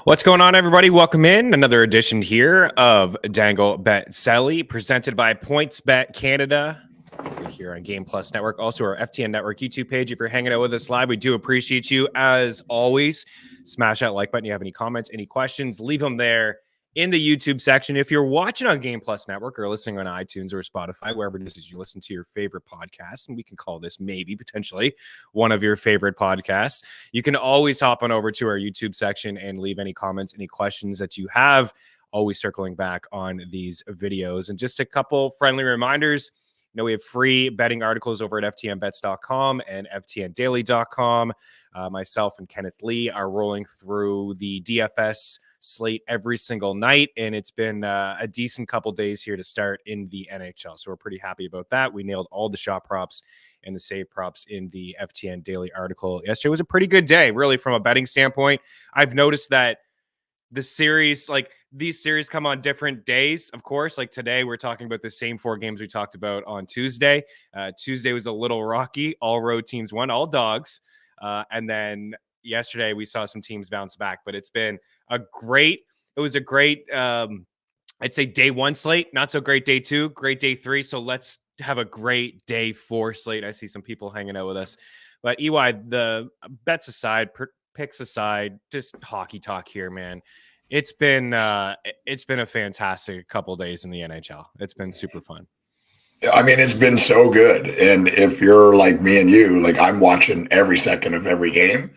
What's going on, everybody? Welcome in another edition here of Dangle Bet Sally, presented by PointsBet Canada. We're here on Game Plus Network, also our FTN Network YouTube page. If you're hanging out with us live, we do appreciate you. As always, smash that like button. You have any comments, any questions, leave them there in the YouTube section. If you're watching on Game Plus Network or listening on iTunes or Spotify, wherever it is that you listen to your favorite podcast, and we can call this maybe potentially one of your favorite podcasts, you can always hop on over to our YouTube section and leave any comments, any questions that you have, always circling back on these videos. And just a couple friendly reminders. We have free betting articles over at ftnbets.com and ftndaily.com. Myself and Kenneth Lee are rolling through the DFS slate every single night, and it's been a decent couple days here to start in the NHL. So we're pretty happy about that. We nailed all the shot props and the save props in the FTN Daily article. Yesterday was a pretty good day, really, from a betting standpoint. I've noticed that the series, like these series come on different days, of course. Like today, we're talking about the same four games we talked about on Tuesday. Tuesday was a little rocky. All road teams won, all dogs. And then yesterday, we saw some teams bounce back. But it was a great, I'd say day one slate. Not so great day two, great day three. So let's have a great day four slate. I see some people hanging out with us. But EY, the bets aside, picks aside, just hockey talk here, man. It's been a fantastic couple days in the NHL. It's been super fun. I mean, it's been so good. And if you're like me and you, like I'm watching every second of every game,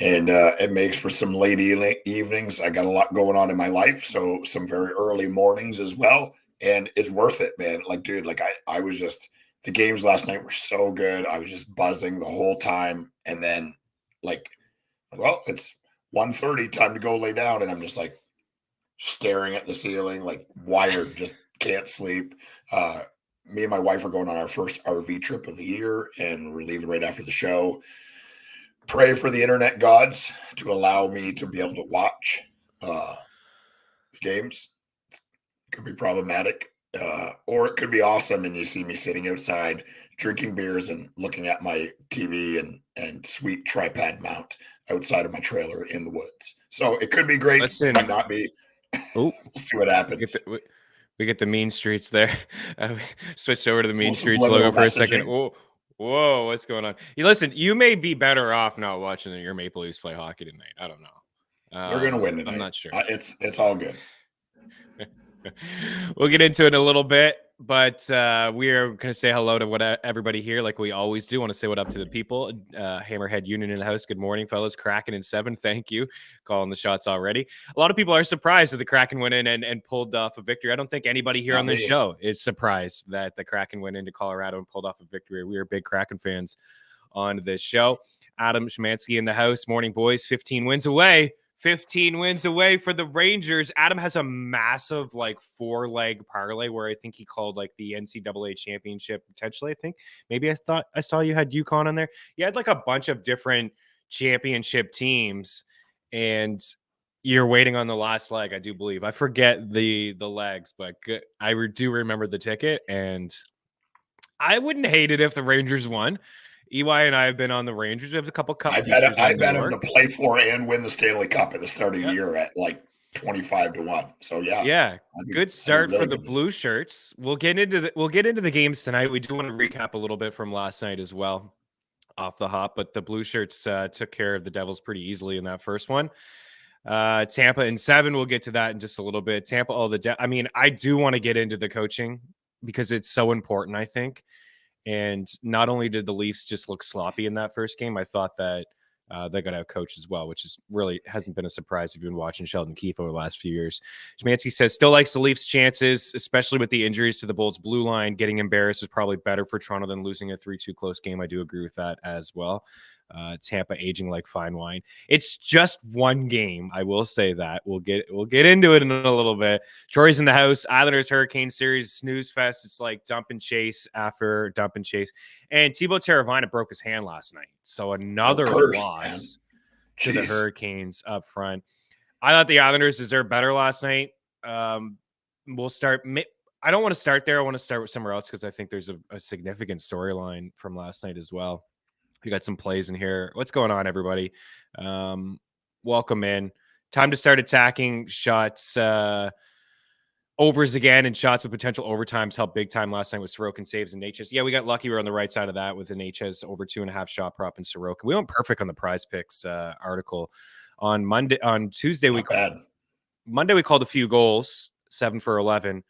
and it makes for some late evenings. I got a lot going on in my life, so some very early mornings as well. And it's worth it, man. Like, dude, like I was just, the games last night were so good. I was just buzzing the whole time. And then well, it's 1:30, time to go lay down. And I'm just like staring at the ceiling, like wired, just can't sleep. Me and my wife are going on our first RV trip of the year, and we're leaving right after the show. Pray for the internet gods to allow me to be able to watch the games. It could be problematic, or it could be awesome, and you see me sitting outside drinking beers and looking at my TV and sweet tripod mount outside of my trailer in the woods. So it could be great, might not be. Oh, we'll see what happens. We get the Mean Streets there. Switched over to the Mean Streets logo for a second. Whoa, what's going on? Listen, you may be better off not watching your Maple Leafs play hockey tonight. I don't know. They're going to win tonight. I'm not sure. It's all good. We'll get into it in a little bit, but we are going to say hello to everybody here like we always do. Want to say what up to the people. Hammerhead Union in the house. Good morning, fellas. Kraken in 7. Thank you. Calling the shots already. A lot of people are surprised that the Kraken went in and pulled off a victory. I don't think anybody here on this show is surprised that the Kraken went into Colorado and pulled off a victory. We are big Kraken fans on this show. Adam Szymanski in the house. Morning, boys. 15 wins away. 15 wins away for the Rangers. Adam has a massive 4-leg parlay where I think he called the NCAA championship potentially. I think maybe I saw you had UConn on there. You had a bunch of different championship teams, and you're waiting on the last leg. I do believe. I forget the legs, but I do remember the ticket, and I wouldn't hate it if the Rangers won. EY and I have been on the Rangers. We have a couple cup. I bet him to play for and win the Stanley Cup at the start of the year at 25-1. So yeah, good start for the blue shirts. We'll get into the games tonight. We do want to recap a little bit from last night as well, off the hop. But the blue shirts took care of the Devils pretty easily in that first one. Tampa in 7. We'll get to that in just a little bit. Tampa, I do want to get into the coaching because it's so important, I think. And not only did the Leafs just look sloppy in that first game, I thought that they got out coached as well, which is really hasn't been a surprise if you've been watching Sheldon Keefe over the last few years. Szymanski says still likes the Leafs' chances, especially with the injuries to the Bolts blue line. Getting embarrassed is probably better for Toronto than losing a 3-2 close game. I do agree with that as well. Tampa aging like fine wine. It's just one game. I will say that. We'll get into it in a little bit. Troy's in the house. Islanders Hurricane series snooze fest. It's like dump and chase after dump and chase. And Teuvo Teravainen broke his hand last night. So another loss to the Hurricanes up front. I thought the Islanders deserved better last night. We'll start. I don't want to start there. I want to start with somewhere else because I think there's a significant storyline from last night as well. We got some plays in here. What's going on, everybody? Welcome in. Time to start attacking shots, overs again, and shots with potential overtimes helped big time last night with Sorokin saves and Natchez. Yeah, we got lucky. We're on the right side of that with the Natchez over 2.5 shot prop and Sorokin. We went perfect on the Prize Picks article on Monday. On Tuesday, Monday we called a few goals, 7 for 11,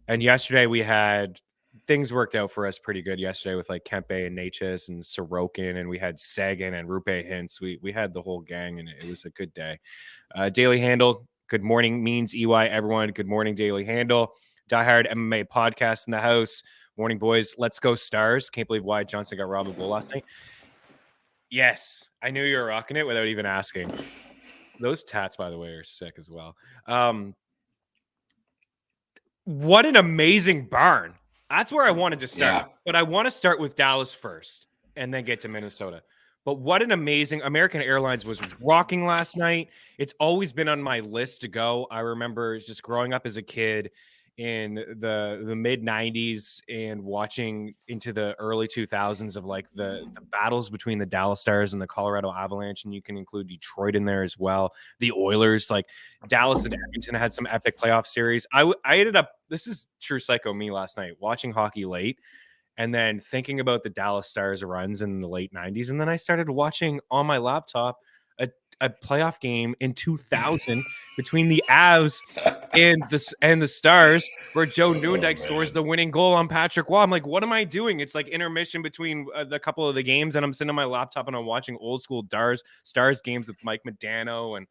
and yesterday we had things worked out for us pretty good yesterday with like Kempe and Natchez and Sorokin, and we had Sagan and Rupe Hintz. We had the whole gang, and it was a good day. Daily Handle, good morning, means EY, everyone. Good morning, Daily Handle. Diehard MMA podcast in the house. Morning, boys. Let's go Stars. Can't believe Wyatt Johnson got robbed of a goal last night. Yes, I knew you were rocking it without even asking. Those tats, by the way, are sick as well. What an amazing barn. That's where I wanted to start. Yeah. But I want to start with Dallas first and then get to Minnesota. But what an amazing American Airlines was rocking last night. It's always been on my list to go. I remember just growing up as a kid in the mid 90s and watching into the early 2000s of like the battles between the Dallas Stars and the Colorado Avalanche. And you can include Detroit in there as well. The Oilers, like Dallas and Edmonton had some epic playoff series. I ended up, this is true psycho me last night, watching hockey late and then thinking about the Dallas Stars runs in the late 90s. And then I started watching on my laptop a playoff game in 2000 between the Avs and the Stars, where Joe Nieuwendyk scores the winning goal on Patrick Waugh. I'm like, what am I doing? It's like intermission between the couple of the games, and I'm sitting on my laptop and I'm watching old school Stars games with Mike Modano and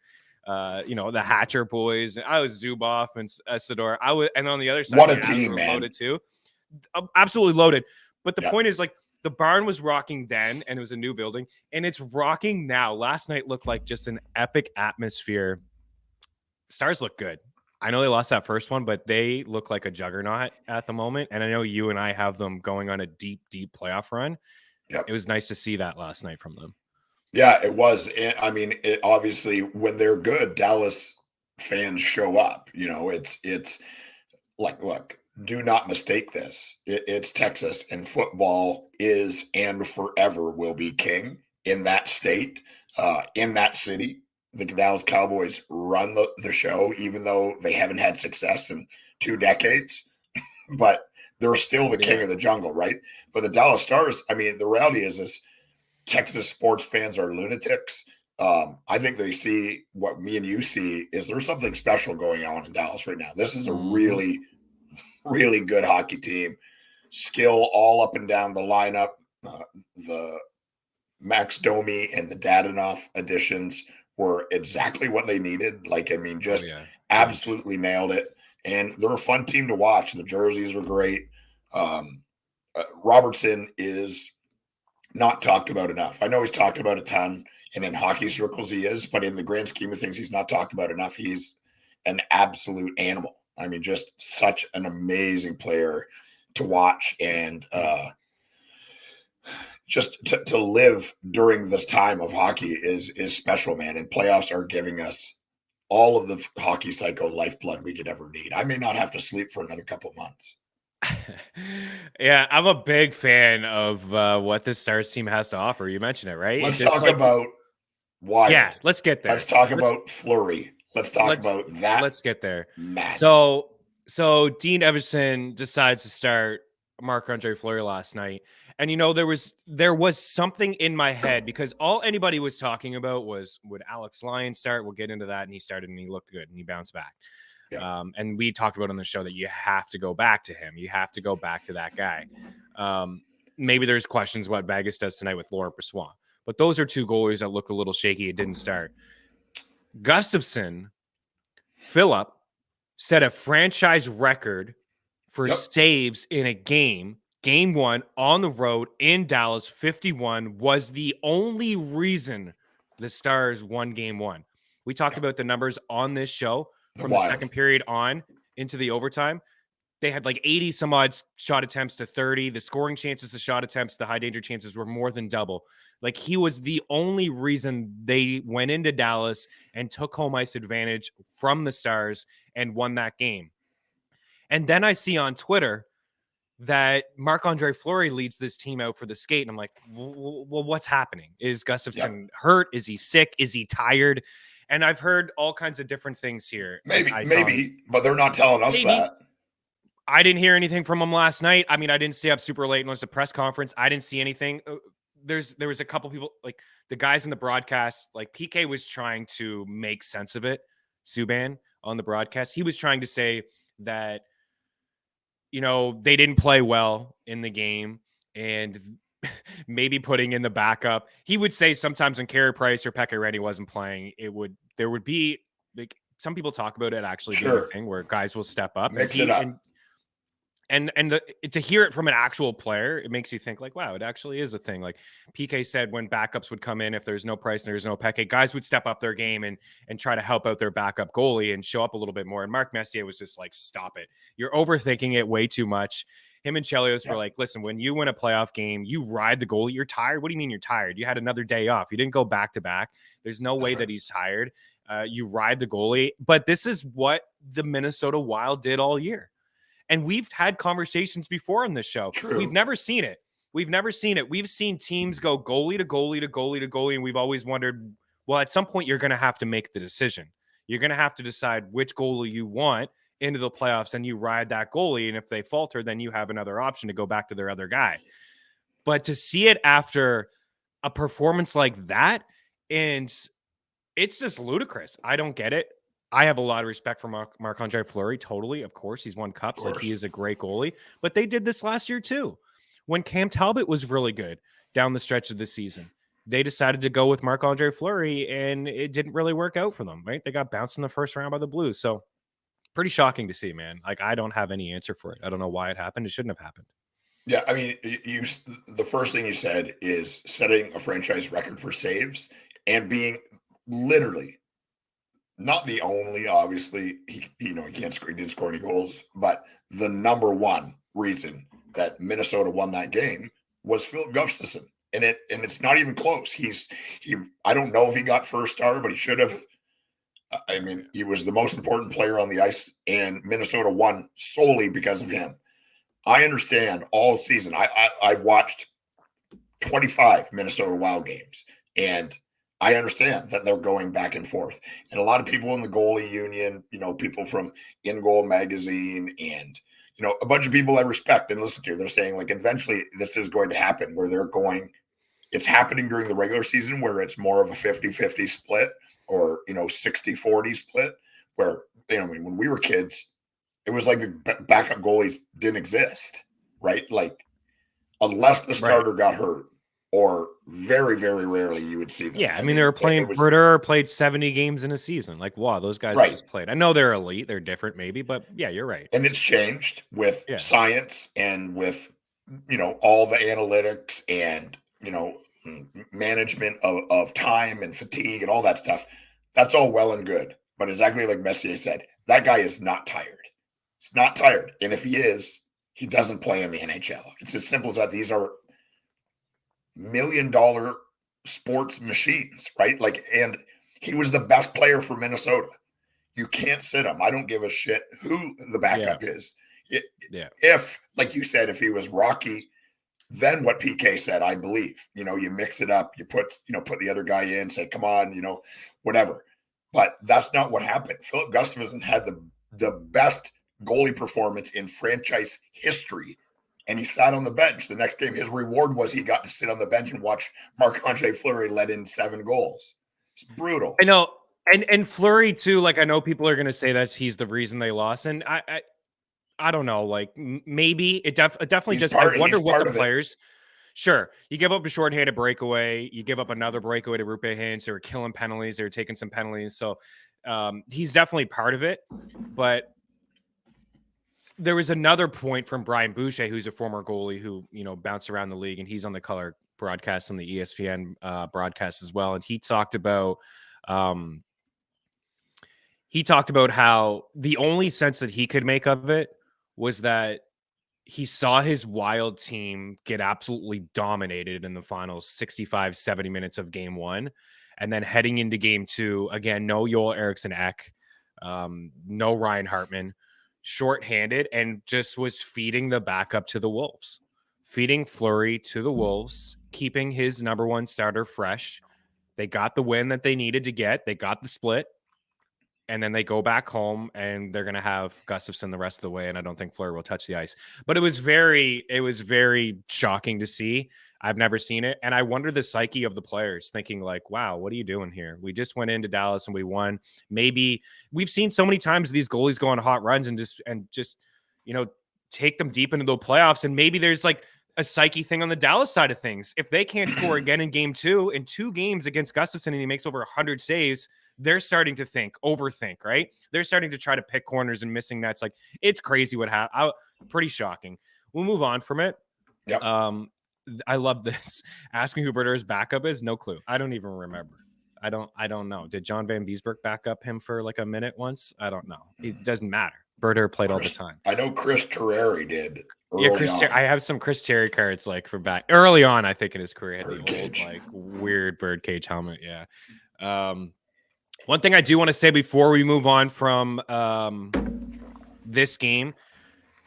the Hatcher boys. I was Zuboff and Sador. And on the other side, what a team, man, loaded too, absolutely loaded. But the point is, like, the barn was rocking then, and it was a new building, and it's rocking now. Last night looked like just an epic atmosphere. Stars look good. I know they lost that first one, but they look like a juggernaut at the moment. And I know you and I have them going on a deep, deep playoff run. Yep. It was nice to see that last night from them. Yeah, it was. I mean, obviously, when they're good, Dallas fans show up. It's like, look, do not mistake this. It's Texas, and football is and forever will be king in that state, in that city. The Dallas Cowboys run the show, even though they haven't had success in 2 decades. But they're still the king of the jungle, right? But the Dallas Stars, I mean, the reality is Texas sports fans are lunatics. I think they see what me and you see is there's something special going on in Dallas right now. This is a really, really good hockey team. Skill all up and down the lineup. The Max Domi and the Dadonov additions were exactly what they needed. Like, I mean, just absolutely nailed it. And they're a fun team to watch. The jerseys were great. Robertson is not talked about enough. I know he's talked about a ton, and in hockey circles he is, but in the grand scheme of things, he's not talked about enough. He's an absolute animal. I mean, just such an amazing player to watch, and just to live during this time of hockey is special, man. And playoffs are giving us all of the hockey psycho lifeblood we could ever need. I may not have to sleep for another couple of months. Yeah, I'm a big fan of what this Stars team has to offer. You mentioned it, right? Let's talk about Wyatt. Yeah, let's get there. Let's talk about Fleury. Let's talk about that. Let's get there. Madness. So Dean Everson decides to start Marc-Andre Fleury last night. And, there was something in my head, because all anybody was talking about was, would Alex Lyon start? We'll get into that. And he started and he looked good and he bounced back. Yeah. And we talked about on the show that you have to go back to him. You have to go back to that guy. Maybe there's questions what Vegas does tonight with Laurent Brossoit. But those are 2 goalies that looked a little shaky. It didn't start. Gustafsson, Phillip, set a franchise record for saves in a game. Game 1 on the road in Dallas, 51, was the only reason the Stars won Game 1. We talked about the numbers on this show from the second period on into the overtime. They had like 80 some odd shot attempts to 30. The scoring chances, the shot attempts, the high danger chances were more than double. Like, he was the only reason they went into Dallas and took home ice advantage from the Stars and won that game. And then I see on Twitter that Marc-Andre Fleury leads this team out for the skate. And I'm like, well, what's happening? Is Gustafsson hurt? Is he sick? Is he tired? And I've heard all kinds of different things here. Maybe, but they're not telling us that. I didn't hear anything from him last night. I mean, I didn't stay up super late and watch the press conference. I didn't see anything. There was a couple people, like the guys in the broadcast, like PK was trying to make sense of it. Subban on the broadcast, he was trying to say that, they didn't play well in the game and maybe putting in the backup. He would say sometimes when Carey Price or Pekka Rinne wasn't playing, there would be, like, some people talk about it actually being a thing where guys will step up. Mix it up. And to hear it from an actual player, it makes you think like, wow, it actually is a thing. Like PK said, when backups would come in, if there's no Price and there's no Peke, guys would step up their game and try to help out their backup goalie and show up a little bit more. And Mark Messier was just like, stop it. You're overthinking it way too much. Him and Chelios were like, listen, when you win a playoff game, you ride the goalie. You're tired. What do you mean you're tired? You had another day off. You didn't go back to back. There's no way that he's tired. You ride the goalie. But this is what the Minnesota Wild did all year. And we've had conversations before on this show. True. We've never seen it. We've seen teams go goalie to goalie to goalie to goalie. And we've always wondered, well, at some point, you're going to have to make the decision. You're going to have to decide which goalie you want into the playoffs, and you ride that goalie. And if they falter, then you have another option to go back to their other guy. But to see it after a performance like that, and it's just ludicrous. I don't get it. I have a lot of respect for Marc-Andre Fleury. Totally. Of course. He's won cups. Like, he is a great goalie, but they did this last year too. When Cam Talbot was really good down the stretch of the season, they decided to go with Marc-Andre Fleury and it didn't really work out for them, right? They got bounced in the first round by the Blues. So pretty shocking to see, man. Like, I don't have any answer for it. I don't know why it happened. It shouldn't have happened. Yeah. I mean, the first thing you said is setting a franchise record for saves and being literally not the only, obviously, he can't score, he didn't score any goals, but the number one reason that Minnesota won that game was Philip Gustafsson. And it's not even close. I don't know if he got first star, but he should have. I mean, he was the most important player on the ice, and Minnesota won solely because of him. I understand all season. I've watched 25 Minnesota Wild games, and I understand that they're going back and forth. And a lot of people in the goalie union, people from In Goal Magazine and, a bunch of people I respect and listen to, they're saying, like, eventually this is going to happen where it's happening during the regular season where it's more of a 50-50 split or, 60-40 split where, when we were kids, it was like the backup goalies didn't exist, right? Like, unless the starter got hurt. Or very, very rarely you would see them. Yeah, I mean, they were playing. Brodeur played 70 games in a seson. Like, wow, those guys just played. I know they're elite, they're different, maybe, but yeah, you're right. And it's changed with science and with all the analytics and management of time and fatigue and all that stuff. That's all well and good, but exactly like Messier said, that guy is not tired. He's not tired, and if he is, he doesn't play in the NHL. It's as simple as that. These are $1 million sports machines, right? Like, and he was the best player for Minnesota. You can't sit him. I don't give a shit who the backup is. If, like you said, if he was Rocky, then what PK said, I believe, you mix it up, you put the other guy in, say, come on, whatever. But that's not what happened. Philip Gustafsson had the best goalie performance in franchise history. And he sat on the bench. The next game, his reward was he got to sit on the bench and watch Marc-Andre Fleury let in 7 goals. It's brutal. I know. And Fleury, too, like, I know people are going to say that he's the reason they lost. And I don't know. Like, maybe it definitely just – I wonder what the players – sure. You give up a shorthanded breakaway. You give up another breakaway to Rupe Hintz. They were killing penalties. They were taking some penalties. So he's definitely part of it. But – there was another point from Brian Boucher, who's a former goalie who, bounced around the league, and he's on the color broadcast on the ESPN broadcast as well. And he talked about how the only sense that he could make of it was that he saw his Wild team get absolutely dominated in the final 65, 70 minutes of game 1. And then heading into game 2, again, no Joel Eriksson Ek, no Ryan Hartman, shorthanded, and just was feeding the backup to the Wolves, feeding Fleury to the Wolves, keeping his number one starter fresh, They got the win that they needed to get. They got the split. And then they go back home and they're going to have Gustafsson the rest of the way. And I don't think Fleury will touch the ice. But it was very shocking to see. I've never seen it. And I wonder the psyche of the players thinking like, wow, what are you doing here? We just went into Dallas and we won. Maybe we've seen so many times these goalies go on hot runs and just, take them deep into the playoffs. And maybe there's like a psyche thing on the Dallas side of things. If they can't score again in game 2, in 2 games against Gustafsson, and he makes over 100 saves, they're starting to overthink, right? They're starting to try to pick corners and missing nets. Like, it's crazy what happened. Pretty shocking. We'll move on from it. Yep. I love this. Asking who Berter's backup is, no clue. I don't even remember. I don't know. Did John Van Beesbroek back up him for like a minute once? I don't know. It doesn't matter. Berter played all the time. I know Chris Terreri did. I have some Chris Terry cards like from back early on. I think in his career, had the Birdcage. old, like weird birdcage helmet. Yeah. One thing I do want to say before we move on from this game,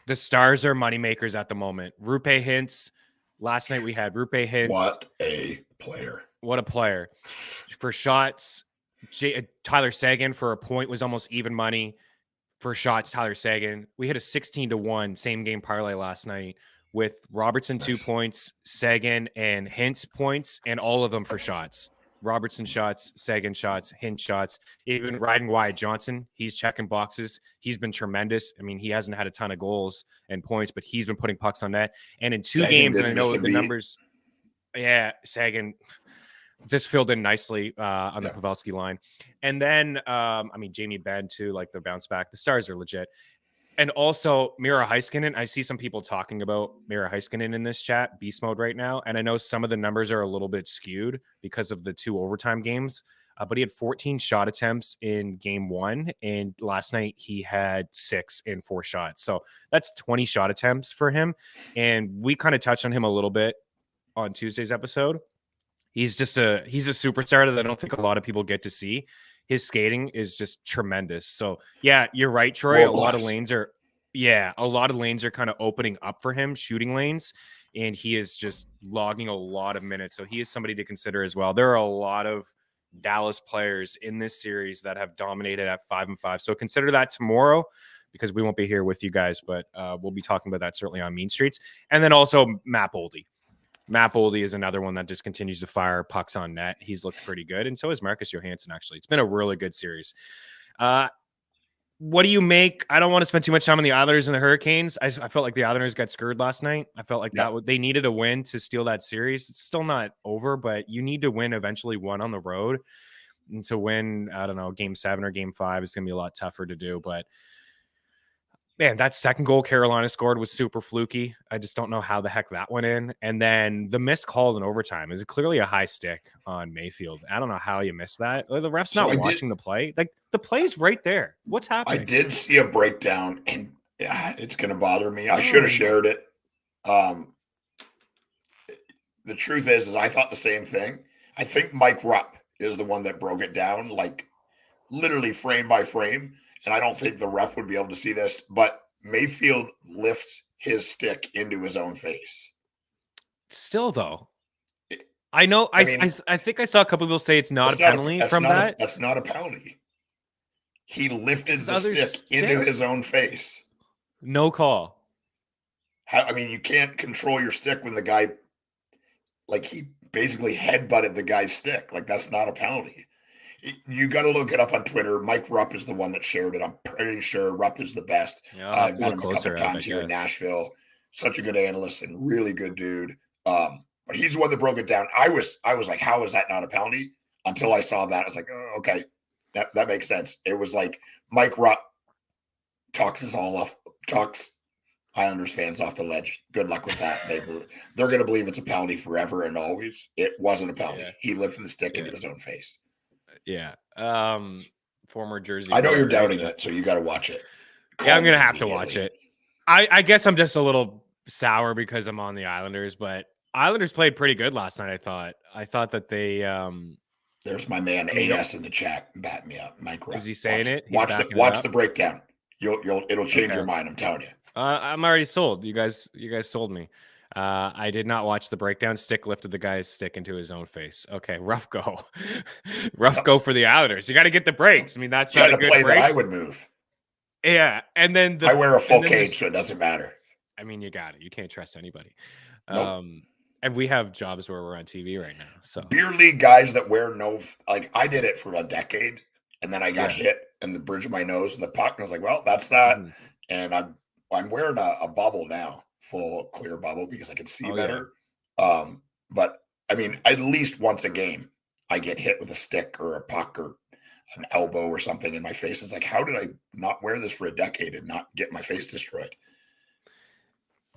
the Stars are moneymakers at the moment. Rupe Hintz. Last night we had Rupe Hintz. What a player. What a player. For shots, Tyler Seguin for a point was almost even money. For shots, Tyler Seguin. We hit a 16-1 same game parlay last night with Robertson 2 points, Seguin and Hintz points, and all of them for shots. Robertson shots, Seguin shots, Hintz shots. Even riding Wyatt Johnson, he's checking boxes. He's been tremendous. I mean, he hasn't had a ton of goals and points, but he's been putting pucks on net. And in 2 games, and I know the numbers. Yeah, Seguin just filled in nicely on the Pavelski line. And then, Jamie Benn too, like the bounce back. The Stars are legit. And also Mira Heiskanen. I see some people talking about Mira Heiskanen in this chat, beast mode right now. And I know some of the numbers are a little bit skewed because of the 2 overtime games. But he had 14 shot attempts in game 1. And last night he had 6 in 4 shots. So that's 20 shot attempts for him. And we kind of touched on him a little bit on Tuesday's episode. He's a superstar that I don't think a lot of people get to see. His skating is just tremendous. So yeah, you're right, Troy. A lot of lanes are kind of opening up for him, shooting lanes, and he is just logging a lot of minutes. So he is somebody to consider as well. There are a lot of Dallas players in this series that have dominated at 5-5. So consider that tomorrow, because we won't be here with you guys, but we'll be talking about that certainly on Mean Streets. And then also Matt Boldy. Matt Boldy is another one that just continues to fire pucks on net. He's looked pretty good. And so is Marcus Johansson, actually. It's been a really good series. What do you make? I don't want to spend too much time on the Islanders and the Hurricanes. I felt like the Islanders got screwed last night. I felt like they needed a win to steal that series. It's still not over, but you need to win eventually one on the road. And to win, I don't know, game 7 or game 5 is going to be a lot tougher to do. But man, that second goal Carolina scored was super fluky. I just don't know how the heck that went in. And then the missed call in overtime is clearly a high stick on Mayfield. I don't know how you missed that. The ref's not watching the play. Like, the play's right there. What's happening? I did see a breakdown, and it's going to bother me. I should have shared it. The truth is I thought the same thing. I think Mike Rupp is the one that broke it down, like literally frame by frame. And I don't think the ref would be able to see this, but Mayfield lifts his stick into his own face. Still, though, I know. I think I saw a couple people say it's not a penalty from that. That's not a penalty. He lifted the stick into his own face. No call. You can't control your stick when the guy, like, he basically headbutted the guy's stick. Like, that's not a penalty. You got to look it up on Twitter. Mike Rupp is the one that shared it. I'm pretty sure Rupp is the best. Yeah, I've met him a couple times here in Nashville. Such a good analyst and really good dude. But he's the one that broke it down. I was like, how is that not a penalty? Until I saw that, I was like, oh, okay, that makes sense. It was like Mike Rupp talks Islanders fans off the ledge. Good luck with that. They're going to believe it's a penalty forever and always. It wasn't a penalty. Yeah. He lifted the stick into his own face. Yeah. Former Jersey. I know you're doubting it, so you got to watch it. Yeah, I'm going to have to watch it. I guess I'm just a little sour because I'm on the Islanders, but Islanders played pretty good last night, I thought that they there's my man AS in the chat batting me up. Mike Rupp. Is he saying it? Watch the breakdown. It'll change your mind, I'm telling you. I'm already sold. You guys sold me. I did not watch the breakdown. Stick lifted the guy's stick into his own face. Okay, rough go. Rough go for the Outers. You got to get the breaks. I mean, that's Yeah, not a the good play break. that I would move. Yeah, and then I wear a full cage, so it doesn't matter. I mean, you got it. You can't trust anybody. Nope. And we have jobs where we're on TV right now. So beer league guys that wear like I did it for a decade, and then I got hit in the bridge of my nose with a puck, and I was like, well, that's that. And I'm wearing a bubble now, full clear bubble, because I can see better. Yeah. But I mean, at least once a game, I get hit with a stick or a puck or an elbow or something in my face. It's like, how did I not wear this for a decade and not get my face destroyed?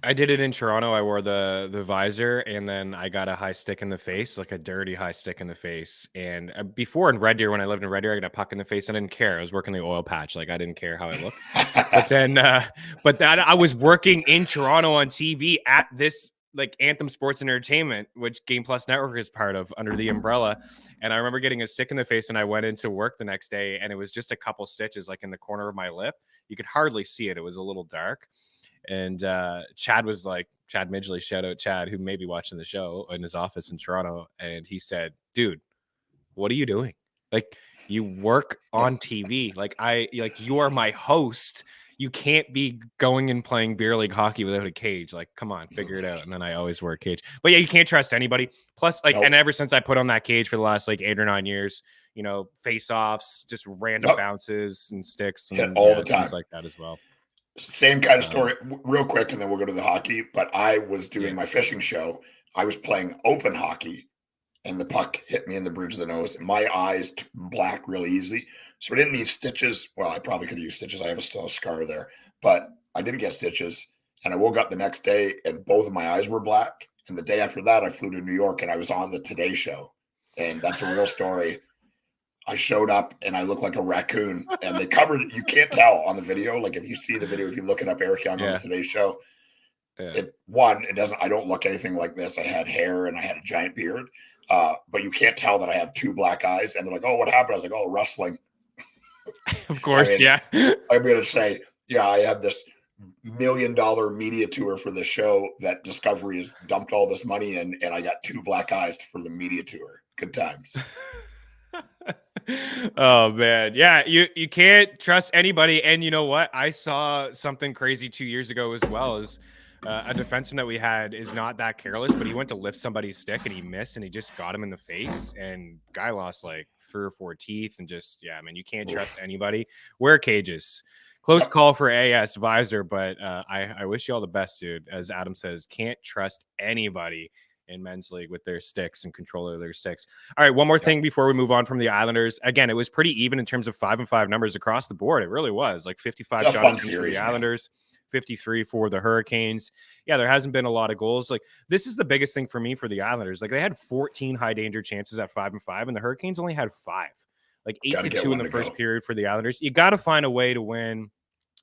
I did it in Toronto. I wore the visor, and then I got a high stick in the face, like a dirty high stick in the face. And before in Red Deer, when I lived in Red Deer, I got a puck in the face. I didn't care. I was working the oil patch. Like, I didn't care how I looked. But then, I was working in Toronto on TV at this like Anthem Sports and Entertainment, which Game Plus Network is part of under the umbrella. And I remember getting a stick in the face, and I went into work the next day, and it was just a couple stitches, like in the corner of my lip. You could hardly see it. It was a little dark. And Chad was like, Chad Midgley, shout out Chad, who may be watching the show in his office in Toronto. And he said, dude, what are you doing? Like, you work on TV. Like, you are my host. You can't be going and playing beer league hockey without a cage. Like, come on, figure it out. And then I always wear a cage. But yeah, you can't trust anybody. Plus, like, and ever since I put on that cage for the last like 8 or 9 years, you know, face-offs, just random bounces and sticks and all the time, things like that as well. Same kind of story, real quick, and then we'll go to the hockey. But I was doing my fishing show. I was playing open hockey, and the puck hit me in the bridge of the nose, and my eyes black really easy. So I didn't need stitches. Well, I probably could have used stitches. I have still a scar there, but I didn't get stitches. And I woke up the next day, and both of my eyes were black. And the day after that, I flew to New York, and I was on the Today Show. And that's a real story. I showed up and I looked like a raccoon, and they covered it. You can't tell on the video. Like, if you see the video, if you look it up, Eric Young on the Today Show, it doesn't, I don't look anything like this. I had hair and I had a giant beard, but you can't tell that I have 2 black eyes. And they're like, oh, what happened? I was like, oh, wrestling. Of course. I'm going to say, I had this $1 million media tour for the show that Discovery has dumped all this money in, and I got 2 black eyes for the media tour. Good times. Oh man, yeah, you can't trust anybody. And you know what, I saw something crazy 2 years ago as well. As a defenseman that we had is not that careless, but he went to lift somebody's stick and he missed, and he just got him in the face, and guy lost like 3 or 4 teeth. And just man, you can't trust anybody. Wear cages. Close call for AS visor, but I wish you all the best, dude. As Adam says, can't trust anybody in men's league with their sticks and control of their sticks. All right, one more thing before we move on from the Islanders. Again, it was pretty even in terms of 5-5 numbers across the board. It really was like 55 shots for the Islanders, 53 for the Hurricanes. Yeah, there hasn't been a lot of goals. Like, this is the biggest thing for me for the Islanders. Like, they had 14 high danger chances at 5-5, and the Hurricanes only had 5. Like 8-2 in the first period for the Islanders. You got to find a way to win.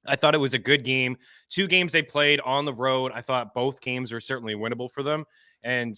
I thought it was a good game. 2 games they played on the road. I thought both games were certainly winnable for them. And,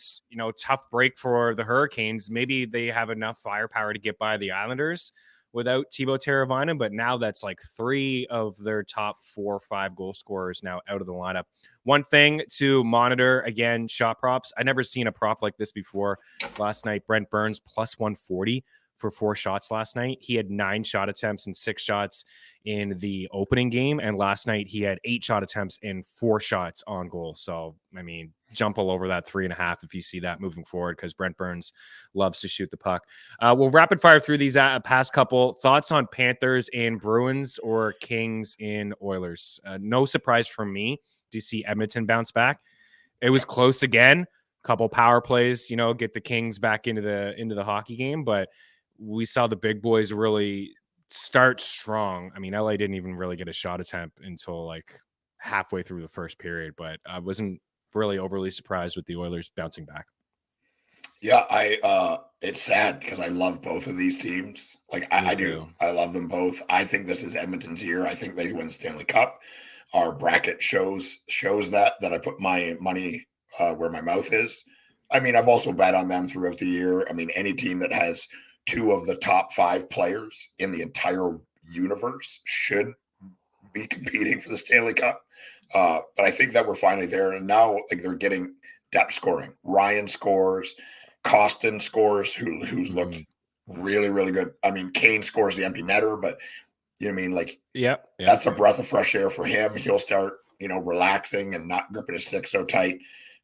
tough break for the Hurricanes. Maybe they have enough firepower to get by the Islanders without Teuvo Teravainen, but now that's like 3 of their top 4 or 5 goal scorers now out of the lineup. One thing to monitor, again, shot props. I never seen a prop like this before. Last night, Brent Burns plus 140 for 4 shots last night. He had 9 shot attempts and 6 shots in the opening game. And last night he had 8 shot attempts and 4 shots on goal. So, I mean, jump all over that 3.5 if you see that moving forward, because Brent Burns loves to shoot the puck. We'll rapid fire through these past couple. Thoughts on Panthers and Bruins or Kings and Oilers? No surprise from me to see Edmonton bounce back. It was close again. Couple power plays, get the Kings back into the hockey game, but we saw the big boys really start strong. I mean, LA didn't even really get a shot attempt until like halfway through the first period, but I wasn't really overly surprised with the Oilers bouncing back. Yeah, it's sad because I love both of these teams. Like, I do. I love them both. I think this is Edmonton's year. I think they win the Stanley Cup. Our bracket shows that I put my money where my mouth is. I mean, I've also bet on them throughout the year. I mean, any team that has 2 of the top 5 players in the entire universe should be competing for the Stanley Cup. But I think that we're finally there. And now like they're getting depth scoring. Ryan scores, Costin scores, who's looked really, really good. I mean, Kane scores the empty netter, but you know what I mean? Like, that's a breath of fresh air for him. He'll start, relaxing and not gripping his stick so tight.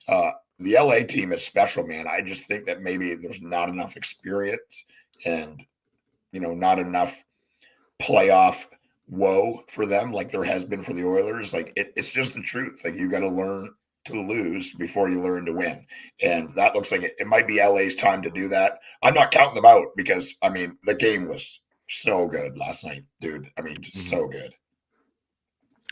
The LA team is special, man. I just think that maybe there's not enough experience and, not enough playoff woe for them like there has been for the Oilers. Like, it's just the truth. Like, you got to learn to lose before you learn to win. And that looks like it might be LA's time to do that. I'm not counting them out because, I mean, the game was so good last night, dude. I mean, just so good.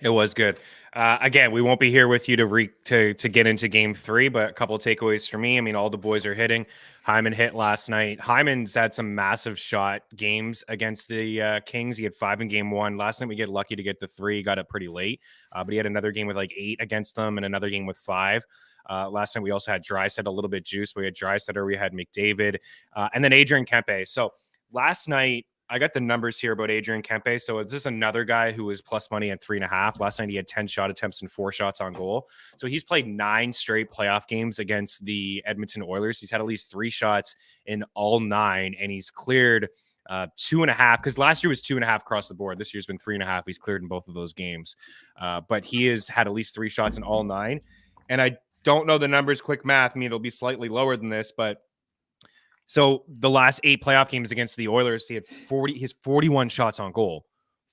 It was good. Again, we won't be here with you to get into game 3, but a couple of takeaways for me. I mean, all the boys are hitting. Hyman hit last night. Hyman's had some massive shot games against the Kings. He had 5 in game 1. Last night we get lucky to get the 3. Got it pretty late, but he had another game with like 8 against them and another game with 5. Last night we also had Draisaitl a little bit juice. We had Draisaitl, we had McDavid, and then Adrian Kempe. So last night, I got the numbers here about Adrian Kempe. So it's just another guy who was plus money at 3.5. Last night he had 10 shot attempts and 4 shots on goal. So he's played 9 straight playoff games against the Edmonton Oilers. He's had at least 3 shots in all 9, and he's cleared 2.5, because last year was 2.5 across the board. This year's been 3.5. He's cleared in both of those games. But he has had at least 3 shots in all 9. And I don't know the numbers, quick math. I mean, it'll be slightly lower than this, but so the last 8 playoff games against the Oilers, he had 41 shots on goal,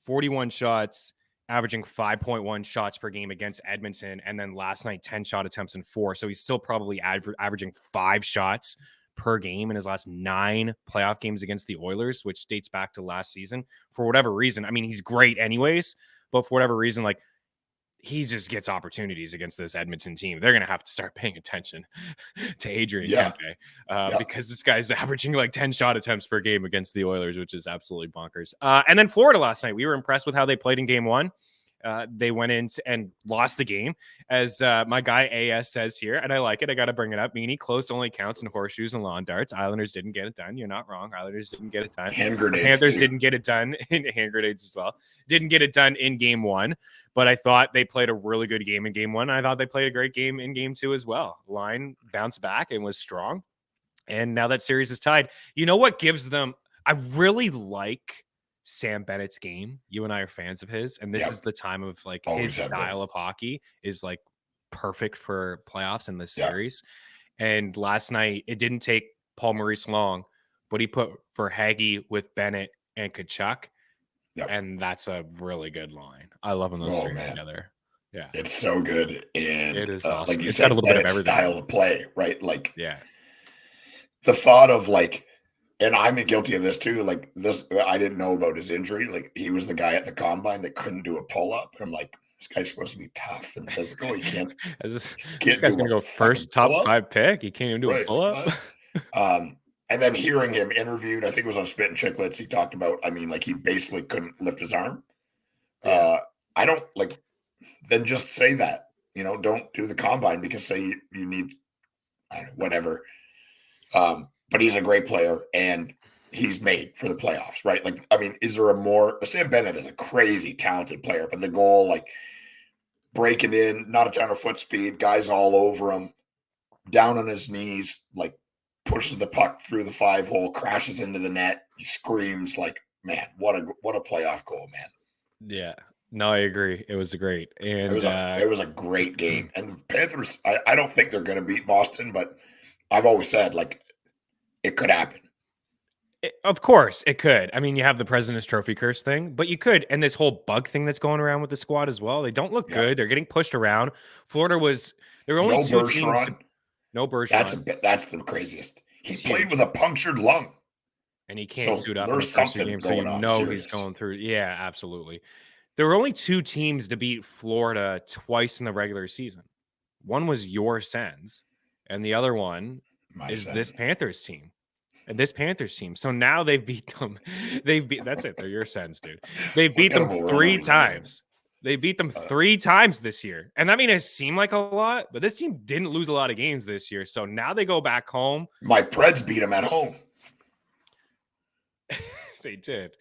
41 shots, averaging 5.1 shots per game against Edmonton. And then last night, 10 shot attempts and 4. So he's still probably averaging 5 shots per game in his last 9 playoff games against the Oilers, which dates back to last season. For whatever reason, I mean, he's great anyways, but for whatever reason, like, he just gets opportunities against this Edmonton team. They're going to have to start paying attention to Adrian Kempe because this guy's averaging like 10 shot attempts per game against the Oilers, which is absolutely bonkers. And then Florida last night, we were impressed with how they played in game 1. They went in and lost the game, as my guy AS says here, and I like it. I got to bring it up. Meaney, close only counts in horseshoes and lawn darts. Islanders didn't get it done. You're not wrong. Islanders didn't get it done. Hand grenades. Panthers didn't get it done in hand grenades as well. Didn't get it done in game 1, but I thought they played a really good game in game 1. I thought they played a great game in game 2 as well. Line bounced back and was strong. And now that series is tied. You know what gives them? I really like Sam Bennett's game. You and I are fans of his, and this is the time of like his style of hockey is like perfect for playoffs in this series. And last night it didn't take Paul Maurice long, but he put Verhaeghe with Bennett and Tkachuk, and that's a really good line. I love them those three together. Yeah, it's so good, and it is awesome. Like you it's said, got a little bit of everything. Style of play, right? Like the thought of like. And I'm guilty of this too. Like this, I didn't know about his injury. Like he was the guy at the combine that couldn't do a pull up. I'm like, this guy's supposed to be tough and physical. He can't. this guy's gonna go first top 5 pick. He can't even do a pull up. And then hearing him interviewed, I think it was on Spit and Chicklets. He talked about, I mean, like he basically couldn't lift his arm. I don't like. Then just say that. Don't do the combine because say you need, I don't know, whatever. But he's a great player, and he's made for the playoffs, right? Like, I mean, is there a more – Sam Bennett is a crazy talented player, but the goal, like, breaking in, not a ton of foot speed, guys all over him, down on his knees, like, pushes the puck through the 5-hole, crashes into the net. He screams like, man, what a playoff goal, man. Yeah. No, I agree. It was great. And it was a great game. And the Panthers, I don't think they're going to beat Boston, but I've always said, like, it could happen. Of course, it could. I mean, you have the President's Trophy curse thing, but you could. And this whole bug thing that's going around with the squad as well. They don't look good. They're getting pushed around. Florida there were only 2 teams. No Bergeron. That's the craziest. He played with a punctured lung. And he can't suit up in there's the first something game, so going on he's going through. Yeah, absolutely. There were only 2 teams to beat Florida twice in the regular season. One was your Sens, and the other one is this Panthers team. And this Panthers team. So now they've beat them. That's it. They're your Sens, dude. They beat them 3 times. They beat them 3 times this year. And I mean, it seemed like a lot, but this team didn't lose a lot of games this year. So now they go back home. My Preds beat them at home. They did.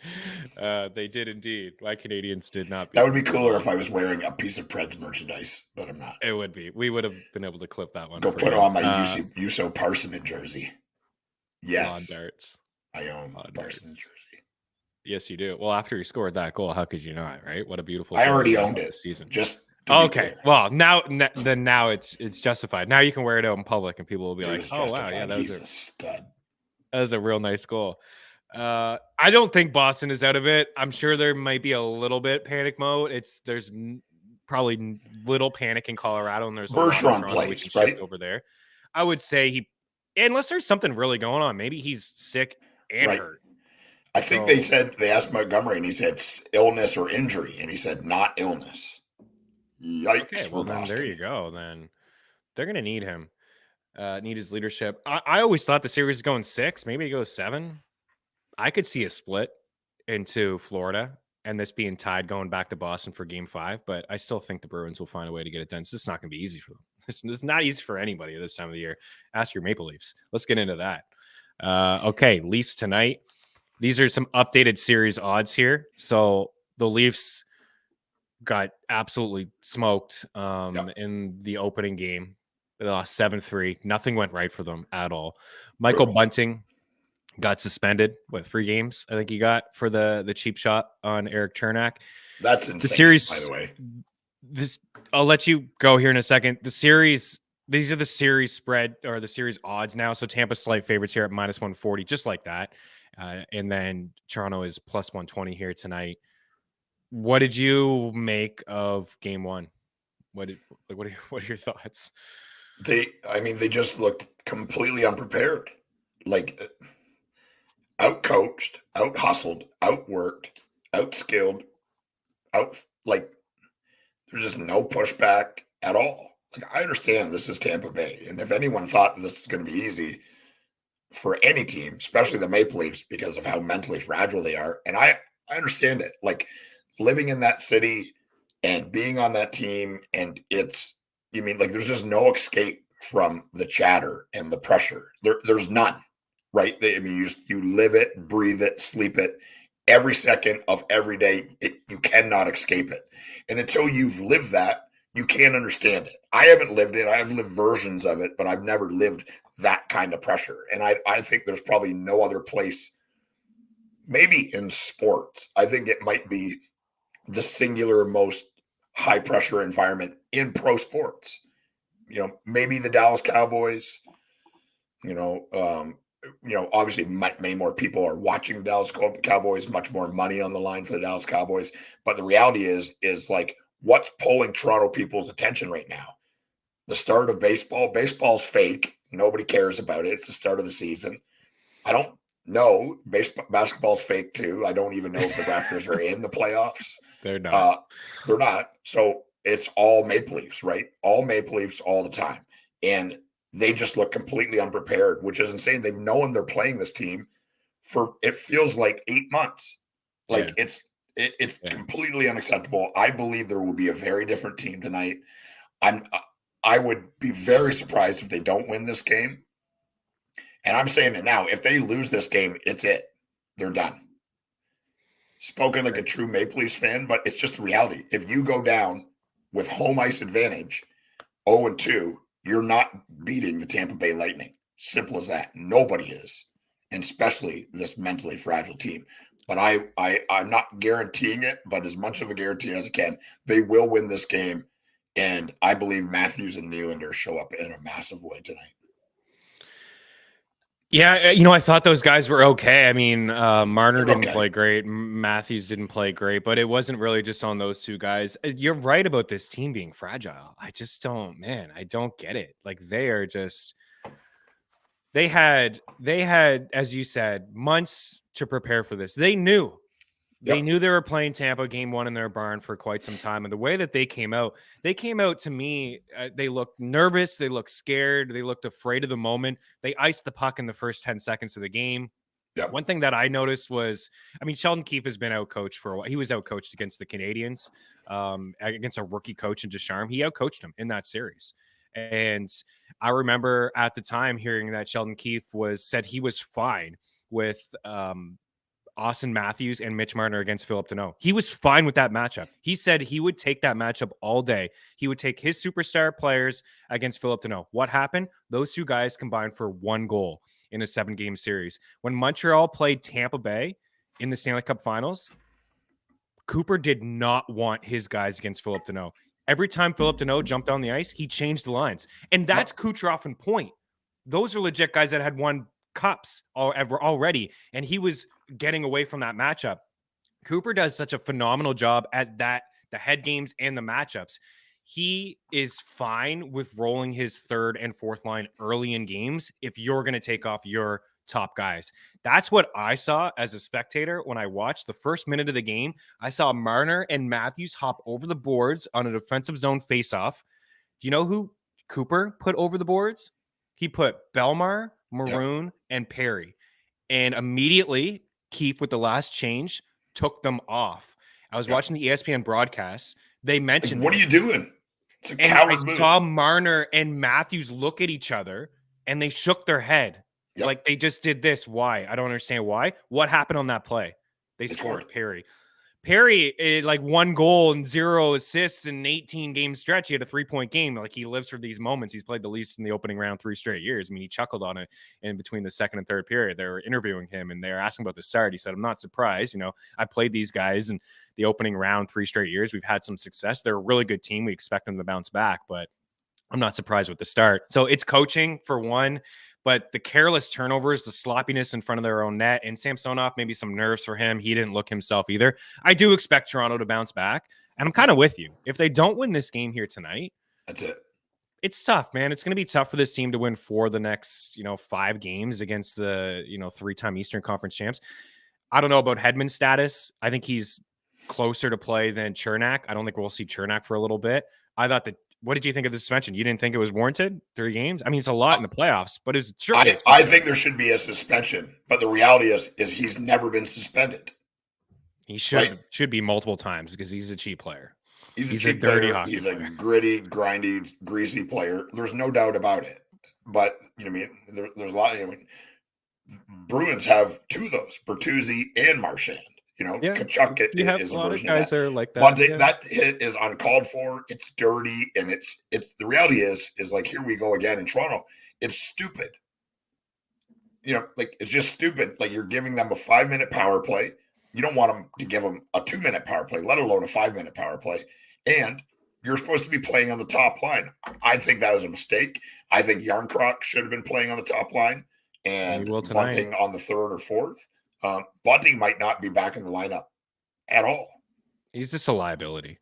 They did indeed. My Canadians did not. That would be cooler if I was wearing a piece of Preds merchandise, but I'm not. It would be. We would have been able to clip that one. Go put on my Uso Parsonen jersey. Yes. Lawn darts. I own the Parsonen jersey. Yes, you do. Well, after he scored that goal, how could you not, right? What a beautiful I already owned it this season. Just okay. Well, now it's justified. Now you can wear it out in public and people will be like, "Oh wow, yeah, he's a stud." That was a real nice goal. I don't think Boston is out of it. I'm sure there might be a little bit panic mode. There's probably little panic in Colorado, and there's Bergeron plays right over there. I would say unless there's something really going on, maybe he's sick and hurt. I think they asked Montgomery and he said illness or injury, and he said not illness. Yikes! Okay, well then there you go. Then they're gonna need him. Need his leadership. I always thought the series was going 6, maybe it goes 7. I could see a split into Florida and this being tied going back to Boston for game 5, but I still think the Bruins will find a way to get it done. It's just not going to be easy for them. This is not easy for anybody at this time of the year. Ask your Maple Leafs. Let's get into that. Okay, Leafs tonight. These are some updated series odds here. So the Leafs got absolutely smoked in the opening game. They lost 7-3. Nothing went right for them at all. Michael Bunting got suspended. 3 games? I think he got for the cheap shot on Eric Chernak. That's insane. The series, by the way. I'll let you go here in a second. The series, these are the series spread or the series odds now. So Tampa's slight favorites here at -140, just like that. And then Toronto is +120 here tonight. What did you make of game 1? What are your thoughts? They just looked completely unprepared. Like out-coached, out-hustled, outworked, out-skilled, there's just no pushback at all. Like, I understand this is Tampa Bay, and if anyone thought this was going to be easy for any team, especially the Maple Leafs, because of how mentally fragile they are, and I understand it. Like, living in that city and being on that team, and there's just no escape from the chatter and the pressure. There's none, right? You live it, breathe it, sleep it. Every second of every day, you cannot escape it. And until you've lived that, you can't understand it. I haven't lived it. I've lived versions of it, but I've never lived that kind of pressure. And I think there's probably no other place, maybe in sports. I think it might be the singular most high pressure environment in pro sports. Maybe the Dallas Cowboys, obviously many more people are watching the Dallas Cowboys, much more money on the line for the Dallas Cowboys. But the reality is like, what's pulling Toronto people's attention right now? The start of baseball. Baseball's fake. Nobody cares about it. It's the start of the season. I don't know. Basketball's fake too. I don't even know if the Raptors are in the playoffs. They're not. They're not. So it's all Maple Leafs, right? All Maple Leafs all the time. And they just look completely unprepared, which is insane. They've known they're playing this team for, it feels like 8 months. Like, it's completely unacceptable. I believe there will be a very different team tonight. I would be very surprised if they don't win this game. And I'm saying it now. If they lose this game, it's it. They're done. Spoken like a true Maple Leafs fan, but it's just the reality. If you go down with home ice advantage, 0-2, you're not beating the Tampa Bay Lightning. Simple as that. Nobody is, and especially this mentally fragile team. But I'm not guaranteeing it, but as much of a guarantee as I can, they will win this game. And I believe Matthews and Nylander show up in a massive way tonight. Yeah, I thought those guys were okay. I mean, Marner didn't play great. Matthews didn't play great, but it wasn't really just on those two guys. You're right about this team being fragile. I just don't get it. Like, they had, as you said, months to prepare for this. They knew they were playing Tampa game 1 in their barn for quite some time. And the way that they came out to me, they looked nervous. They looked scared. They looked afraid of the moment. They iced the puck in the first 10 seconds of the game. Yep. One thing that I noticed was, Sheldon Keefe has been outcoached for a while. He was outcoached against the Canadians, against a rookie coach in Ducharme. He outcoached him in that series. And I remember at the time hearing that Sheldon Keefe said he was fine with Austin Matthews and Mitch Marner against Philip Deneau. He was fine with that matchup. He said he would take that matchup all day. He would take his superstar players against Philip Deneau. What happened? Those two guys combined for 1 goal in a 7-game series. When Montreal played Tampa Bay in the Stanley Cup Finals, Cooper did not want his guys against Philip Deneau. Every time Philip Deneau jumped on the ice, he changed the lines. And that's Kucherov and Point. Those are legit guys that had won cups already, and he was getting away from that matchup. Cooper does such a phenomenal job at that, the head games and the matchups. He is fine with rolling his third and fourth line early in games if you're going to take off your top guys. That's what I saw as a spectator when I watched the first minute of the game. I saw Marner and Matthews hop over the boards on a defensive zone faceoff. Do you know who Cooper put over the boards? He put Belmar, Maroon, and Perry. And immediately, Keefe, with the last change, took them off. I was watching the ESPN broadcast. They mentioned, what are you doing? It's a and coward I move. saw Marner and Matthews look at each other, and they shook their head. Yep. Like they just did this. Why? I don't understand why. What happened on that play? They scored Perry. Perry, like 1 goal and 0 assists in an 18-game stretch. He had a 3-point game. Like he lives for these moments. He's played the least in the opening round 3 straight years. I mean, he chuckled on it in between the second and third period. They were interviewing him and they were asking about the start. He said, "I'm not surprised. You know, I played these guys in the opening round 3 straight years. We've had some success. They're a really good team. We expect them to bounce back, but I'm not surprised with the start." So it's coaching for one. But the careless turnovers, the sloppiness in front of their own net, and Samsonov, maybe some nerves for him. He didn't look himself either. I do expect Toronto to bounce back, and I'm kind of with you. If they don't win this game here tonight, that's it. It's tough, man. It's going to be tough for this team to win 4 of the next, 5 games against the, 3-time Eastern Conference champs. I don't know about Hedman's status. I think he's closer to play than Chernak. I don't think we'll see Chernak for a little bit. I thought that. What did you think of the suspension? You didn't think it was warranted? 3 games? I mean, it's a lot in the playoffs, but it's true. I think there should be a suspension, but the reality is he's never been suspended. He should be multiple times because he's a cheap player. He's a cheap dirty player. He's player. A gritty, grindy, greasy player. There's no doubt about it. But there's a lot. Bruins have 2 of those: Bertuzzi and Marchand. Kachuk is a lot of guys that are like that. But that hit is uncalled for. It's dirty, and it's the reality is like, here we go again in Toronto. It's stupid. It's just stupid. Like, you're giving them a 5-minute power play. You don't want them to give them a 2-minute power play, let alone a 5-minute power play. And you're supposed to be playing on the top line. I think that was a mistake. I think Yarncroc should have been playing on the top line and Bunting on the 3rd or 4th. Bunting might not be back in the lineup at all. He's just a liability.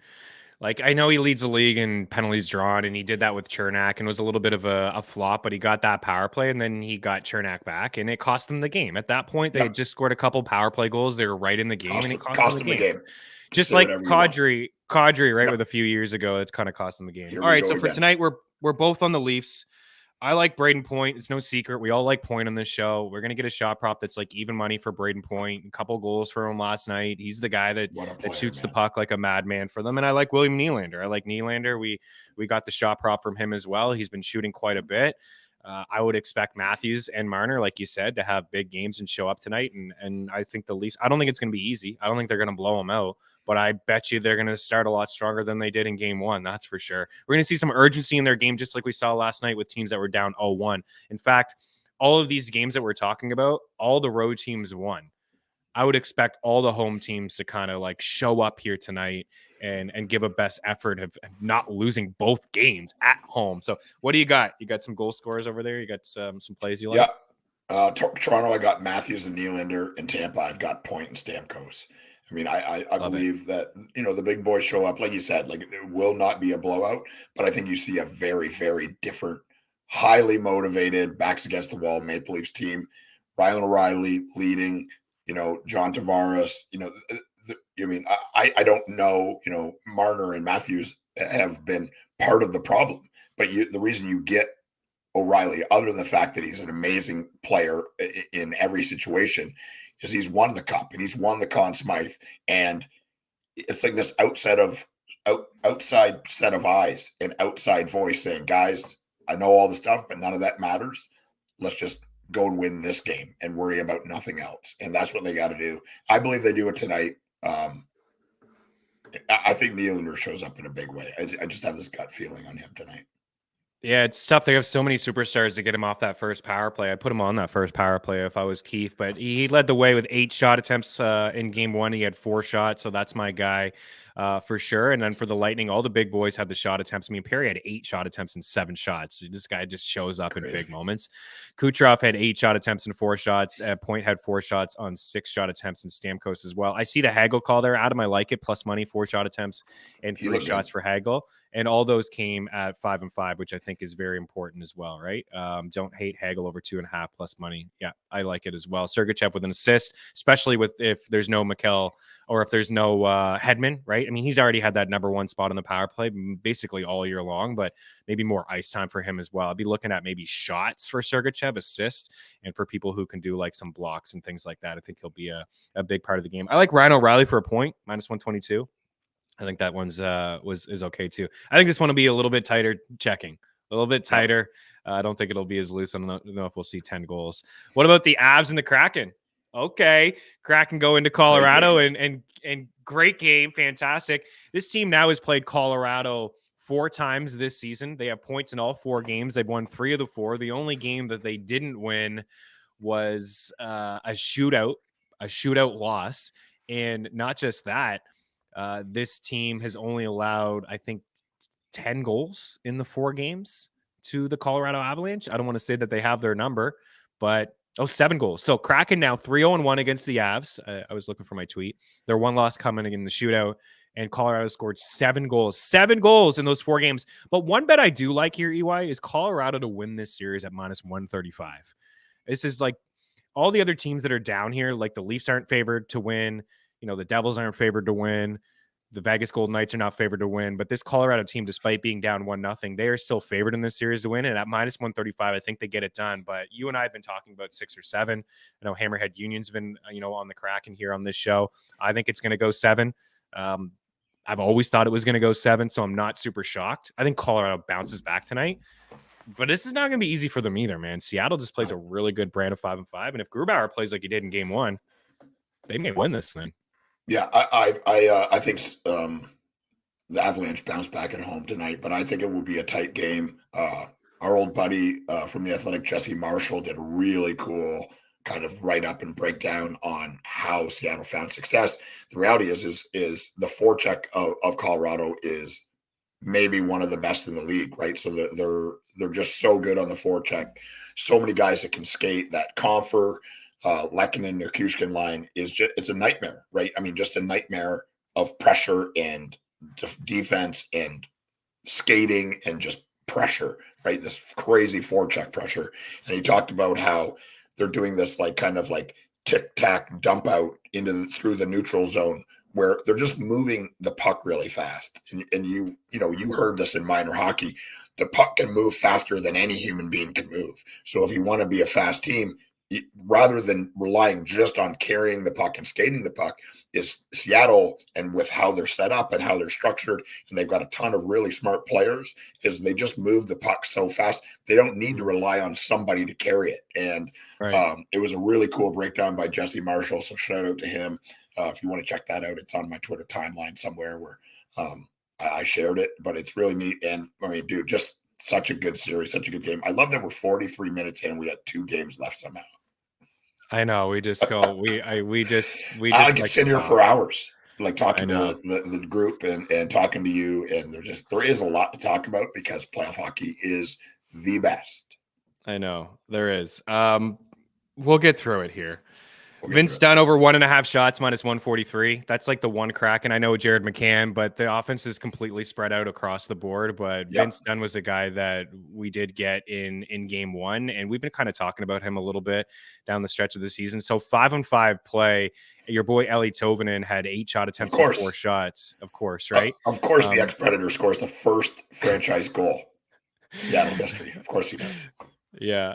Like, I know he leads the league in penalties drawn, and he did that with Chernak, and was a little bit of a flop, but he got that power play, and then he got Chernak back, and it cost them the game. At that point, they had just scored a couple power play goals. They were right in the game, and it cost them the game. Just like Kadri, right, with a few years ago, it's kind of cost them the game. All right, so for tonight, we're both on the Leafs. I like Braden Point. It's no secret. We all like Point on this show. We're going to get a shot prop that's like even money for Braden Point. A couple goals for him last night. He's the guy that shoots the puck like a madman for them. And I like William Nylander. I like Nylander. We got the shot prop from him as well. He's been shooting quite a bit. I would expect Matthews and Marner, like you said, to have big games and show up tonight. And I think the Leafs, I don't think it's going to be easy. I don't think they're going to blow them out, but I bet you they're going to start a lot stronger than they did in game 1. That's for sure. We're going to see some urgency in their game, just like we saw last night with teams that were down 0-1. In fact, all of these games that we're talking about, all the road teams won. I would expect all the home teams to kind of like show up here tonight and give a best effort of not losing both games at home. So what do you got? You got some goal scorers over there? You got some plays you like? Yeah. Toronto, I got Matthews and Nylander. In Tampa, I've got Point and Stamkos. I mean, I believe that, the big boys show up. Like you said, like, it will not be a blowout, but I think you see a very, very different, highly motivated, backs against the wall Maple Leafs team. Ryan O'Reilly leading, John Tavares, I don't know, Marner and Matthews have been part of the problem, but the reason you get O'Reilly, other than the fact that he's an amazing player in every situation, is he's won the cup and he's won the Conn Smythe. And it's like this outside set of eyes and outside voice saying, guys, I know all the stuff, but none of that matters. Let's just go and win this game and worry about nothing else. And that's what they got to do. I believe they do it tonight. I think Nylander shows up in a big way. I just have this gut feeling on him tonight. Yeah, it's tough. They have so many superstars to get him off that first power play. I'd put him on that first power play if I was Keith, but he led the way with 8 shot attempts in game 1. He had 4 shots, so that's my guy for sure. And then for the Lightning, all the big boys had the shot attempts. I mean, Perry had 8 shot attempts and 7 shots. This guy just shows up in big moments. Kucherov had 8 shot attempts and 4 shots. Point had 4 shots on 6 shot attempts, and Stamkos as well. I see the Hagel call there. Adam, I like it. Plus money, 4 shot attempts and 3 shots for Hagel. And all those came at 5 and 5, which I think is very important as well, right? Don't hate Hagel over 2.5 plus money. Yeah, I like it as well. Sergachev with an assist, especially if there's no Mikkel or if there's no Hedman, right? I mean, he's already had that number 1 spot on the power play basically all year long, but maybe more ice time for him as well. I'd be looking at maybe shots for Sergachev, assist, and for people who can do like some blocks and things like that. I think he'll be a big part of the game. I like Ryan O'Reilly for a point, -122. I think that one's is okay too. I think this one will be a little bit tighter checking, a little bit tighter. I don't think it'll be as loose. I don't know if we'll see 10 goals. What about the Avs and the Kraken? Okay, Kraken go into Colorado and great game, fantastic. This team now has played Colorado 4 times this season. They have points in all 4 games. They've won 3 of the 4. The only game that they didn't win was a shootout loss, and not just that. This team has only allowed, I think, 10 goals in the 4 games to the Colorado Avalanche. I don't want to say that they have their number, but 7 goals. So Kraken now 3-0-1 against the Avs. I was looking for my tweet. Their 1 loss coming in the shootout, and Colorado scored 7 goals. 7 goals in those 4 games. But one bet I do like here, EY, is Colorado to win this series at -135. This is like all the other teams that are down here, like the Leafs aren't favored to win. You know, the Devils aren't favored to win. The Vegas Golden Knights are not favored to win. But this Colorado team, despite being down 1-0, they are still favored in this series to win. And at -135, I think they get it done. But you and I have been talking about 6 or 7. I know Hammerhead Union's been, on the Kraken here on this show. I think it's going to go 7. I've always thought it was going to go 7, so I'm not super shocked. I think Colorado bounces back tonight. But this is not going to be easy for them either, man. Seattle just plays a really good brand of 5 and 5. And if Grubauer plays like he did in game 1, they may win this thing. Yeah, I think the Avalanche bounce back at home tonight, but I think it will be a tight game. Our old buddy from the Athletic, Jesse Marshall, did a really cool kind of write up and breakdown on how Seattle found success. The reality is the forecheck of Colorado is maybe one of the best in the league, right? So they're just so good on the forecheck. So many guys that can skate. That Confer, Lehkonen, Kushkin line it's a nightmare, right? I mean, just a nightmare of pressure and defense and skating and just pressure, right? This crazy forecheck pressure. And he talked about how they're doing this kind of tic-tac dump out through the neutral zone where they're just moving the puck really fast. And you heard this in minor hockey. The puck can move faster than any human being can move. So if you want to be a fast team, rather than relying just on carrying the puck and skating the puck, is Seattle, and with how they're set up and how they're structured, and they've got a ton of really smart players, is they just move the puck so fast. They don't need to rely on somebody to carry it. And it was a really cool breakdown by Jesse Marshall. So shout out to him. If you want to check that out, it's on my Twitter timeline somewhere where I shared it, but it's really neat. And I mean, dude, just such a good series, such a good game. I love that we're 43 minutes in and we had 2 games left somehow. I know. We just go. We just. I could sit here for hours, talking to the group and talking to you. And there is a lot to talk about because playoff hockey is the best. I know there is. We'll get through it here. Vince Dunn over 1.5 shots, -143. That's like the one crack. And I know Jared McCann, but the offense is completely spread out across the board. But Vince Dunn was a guy that we did get in game 1. And we've been kind of talking about him a little bit down the stretch of the season. So 5-on-5 play. Your boy Ellie Tovanen had 8 shot attempts and 4 shots, of course, right? Of course, the ex-Predator scores the first franchise goal. Seattle history. Of course he does. Yeah.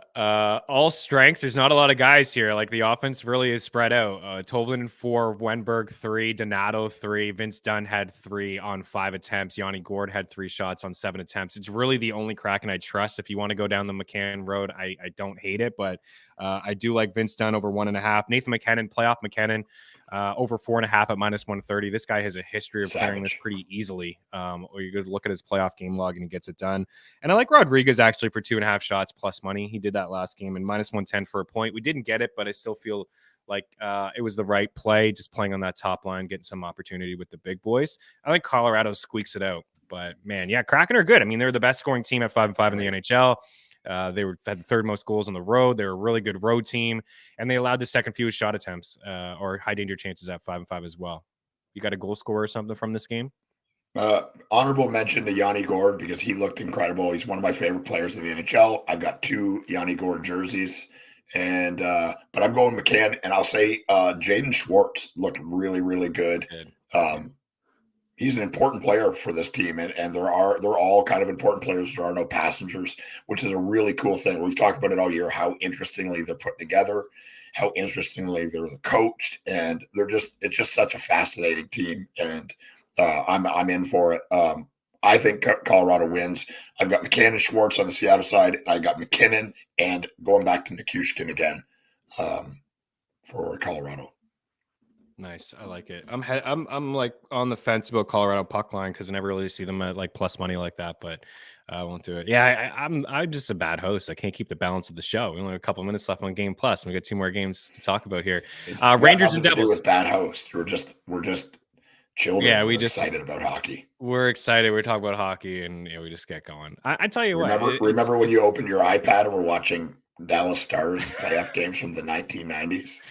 All strengths. There's not a lot of guys here. Like the offense really is spread out. Tovlin 4, Wenberg 3, Donato 3, Vince Dunn had 3 on 5 attempts. Yanni Gord had 3 shots on 7 attempts. It's really the only Kraken I trust. If you want to go down the McCann road, I don't hate it, but I do like Vince Dunn over 1.5. Nathan McKinnon, playoff McKinnon, over 4.5 at -130. This guy has a history of clearing this pretty easily. Or you could look at his playoff game log and he gets it done. And I like Rodriguez actually for 2.5 shots plus money. He did that last game and -110 for a point. We didn't get it, but I still feel like it was the right play, just playing on that top line, getting some opportunity with the big boys. I think Colorado squeaks it out. But man, yeah, Kraken are good. I mean, they're the best scoring team at 5-5 in the NHL. They had the third most goals on the road. They're a really good road team, and they allowed the second fewest shot attempts or high danger chances at 5-5 as well. You got a goal scorer or something from this game? Honorable mention to Yanni Gord because he looked incredible. He's one of my favorite players in the NHL. I've got 2 Yanni Gord jerseys, and but I'm going McCann, and I'll say Jaden Schwartz looked really, really good. He's an important player for this team, and they're all kind of important players. There are no passengers, which is a really cool thing. We've talked about it all year, how interestingly they're put together, how interestingly they're coached, and it's just such a fascinating team. And I'm in for it. I think Colorado wins. I've got McCann and Schwartz on the Seattle side, and I got McKinnon and going back to Nichushkin again for Colorado. Nice. I like it. I'm like on the fence about Colorado puck line because I never really see them at like plus money like that, but I won't do it. Yeah, I'm just a bad host. I can't keep the balance of the show. We only have a couple minutes left on Game Plus, and we got 2 more games to talk about here. Rangers and Devils. With bad host, we're just children. Yeah, we're excited about hockey. We're excited. We're talking about hockey, and we just get going. I tell you what. Remember when you opened your iPad and we're watching Dallas Stars playoff games from the 1990s?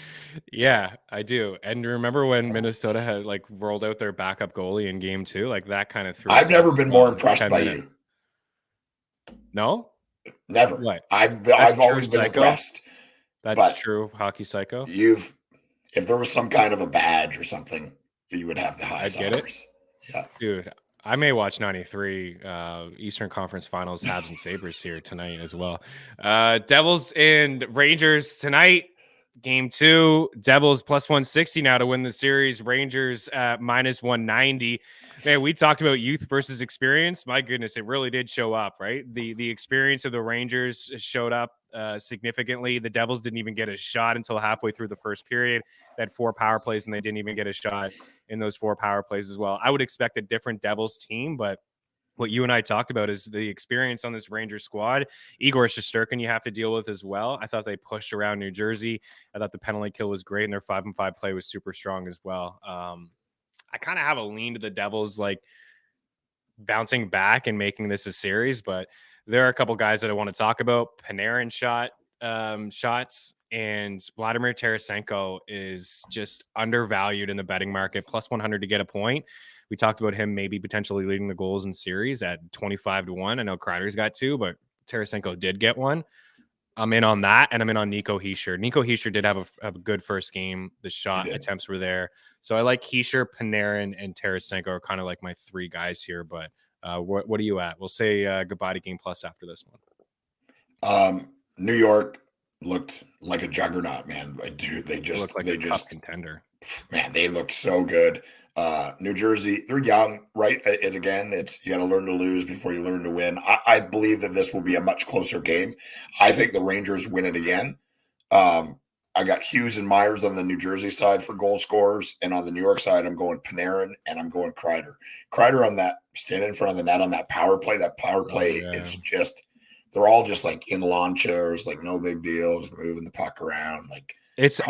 Yeah, I do. And remember when Minnesota had like rolled out their backup goalie in game 2? Like that kind of threw. I've never been more impressed by you. No? Never. What? I've always been impressed. That's true, hockey psycho. If there was some kind of a badge or something, you would have the highest honors. Yeah. Dude, I may watch 93 Eastern Conference Finals Habs and Sabres here tonight as well. Devils and Rangers tonight. Game 2, Devils plus 160 now to win the series. Rangers at -190. Man, we talked about youth versus experience. My goodness, it really did show up, right? The experience of the Rangers showed up significantly. The Devils didn't even get a shot until halfway through the first period. They had 4 power plays, and they didn't even get a shot in those 4 power plays as well. I would expect a different Devils team, but what you and I talked about is the experience on this Ranger squad. Igor Shesterkin you have to deal with as well. I thought they pushed around New Jersey. I thought the penalty kill was great, and their 5-5 play was super strong as well. I kind of have a lean to the Devils, like bouncing back and making this a series, but there are a couple guys that I want to talk about. Panarin shots, and Vladimir Tarasenko is just undervalued in the betting market, plus 100 to get a point. We talked about him maybe potentially leading the goals in series at 25-1. I know Kreider's got 2, but Tarasenko did get 1. I'm in on that, and I'm in on Nico Hischier. Nico Hischier did have a good first game. The shot attempts were there. So I like Hischier, Panarin, and Tarasenko are kind of like my 3 guys here. But what are you at? We'll say goodbye to Game Plus after this one. New York looked like a juggernaut, man. Dude, they looked like a tough contender. Man, they looked so good. New Jersey, they're young, right? And again, you got to learn to lose before you learn to win. I believe that this will be a much closer game. I think the Rangers win it again. I got Hughes and Myers on the New Jersey side for goal scorers, and on the New York side, I'm going Panarin and I'm going Kreider. Kreider on that, standing in front of the net on that power play. That power play is just, they're all just like in lawn chairs, like no big deal, just moving the puck around. Like it's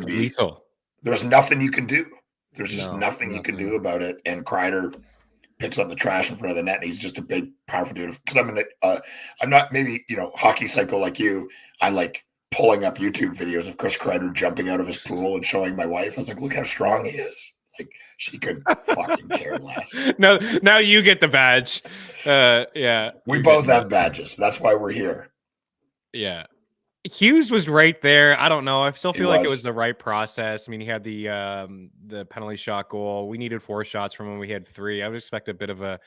lethal. There's nothing you can do. There's just nothing you can do about it. And Kreider picks up the trash in front of the net, and he's just a big, powerful dude. Because I'm not maybe, hockey psycho like you. I like pulling up YouTube videos of Chris Kreider jumping out of his pool and showing my wife. I was like, look how strong he is. Like, she could fucking care less. No, now you get the badge. Yeah. We both have badges. That's why we're here. Yeah. Hughes was right there. I don't know. I still feel like it was the right process. I mean, he had the penalty shot goal. We needed 4 shots from him. We had 3. I would expect a bit of a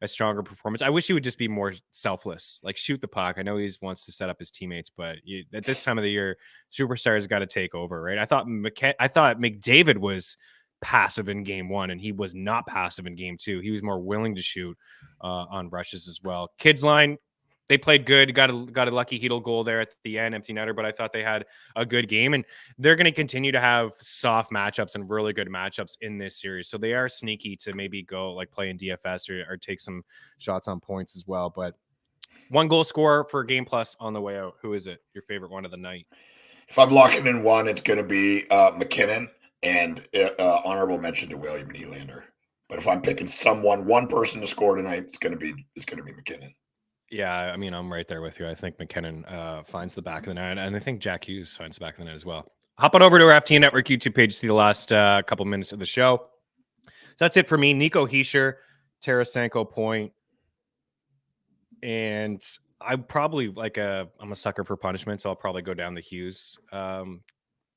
a stronger performance. I wish he would just be more selfless, like shoot the puck. I know he wants to set up his teammates, but at this time of the year, superstars got to take over, right? I thought McDavid was passive in game 1, and he was not passive in game 2. He was more willing to shoot on rushes as well. Kids line, they played good. Got a lucky Hedl goal there at the end, empty netter, but I thought they had a good game, and they're going to continue to have soft matchups and really good matchups in this series. So they are sneaky to maybe go like play in DFS or take some shots on points as well. But one goal scorer for Game Plus on the way out. Who is it? Your favorite one of the night? If I'm locking in one, it's going to be McKinnon and honorable mention to William Nylander. But if I'm picking one person to score tonight, it's going to be McKinnon. Yeah, I mean, I'm right there with you. I think McKinnon finds the back of the net, and I think Jack Hughes finds the back of the net as well. Hop on over to our FTN Network YouTube page to see the last couple minutes of the show. So that's it for me. Nico Hischier, Tarasenko point. And I'm probably I'm a sucker for punishment, so I'll probably go down the Hughes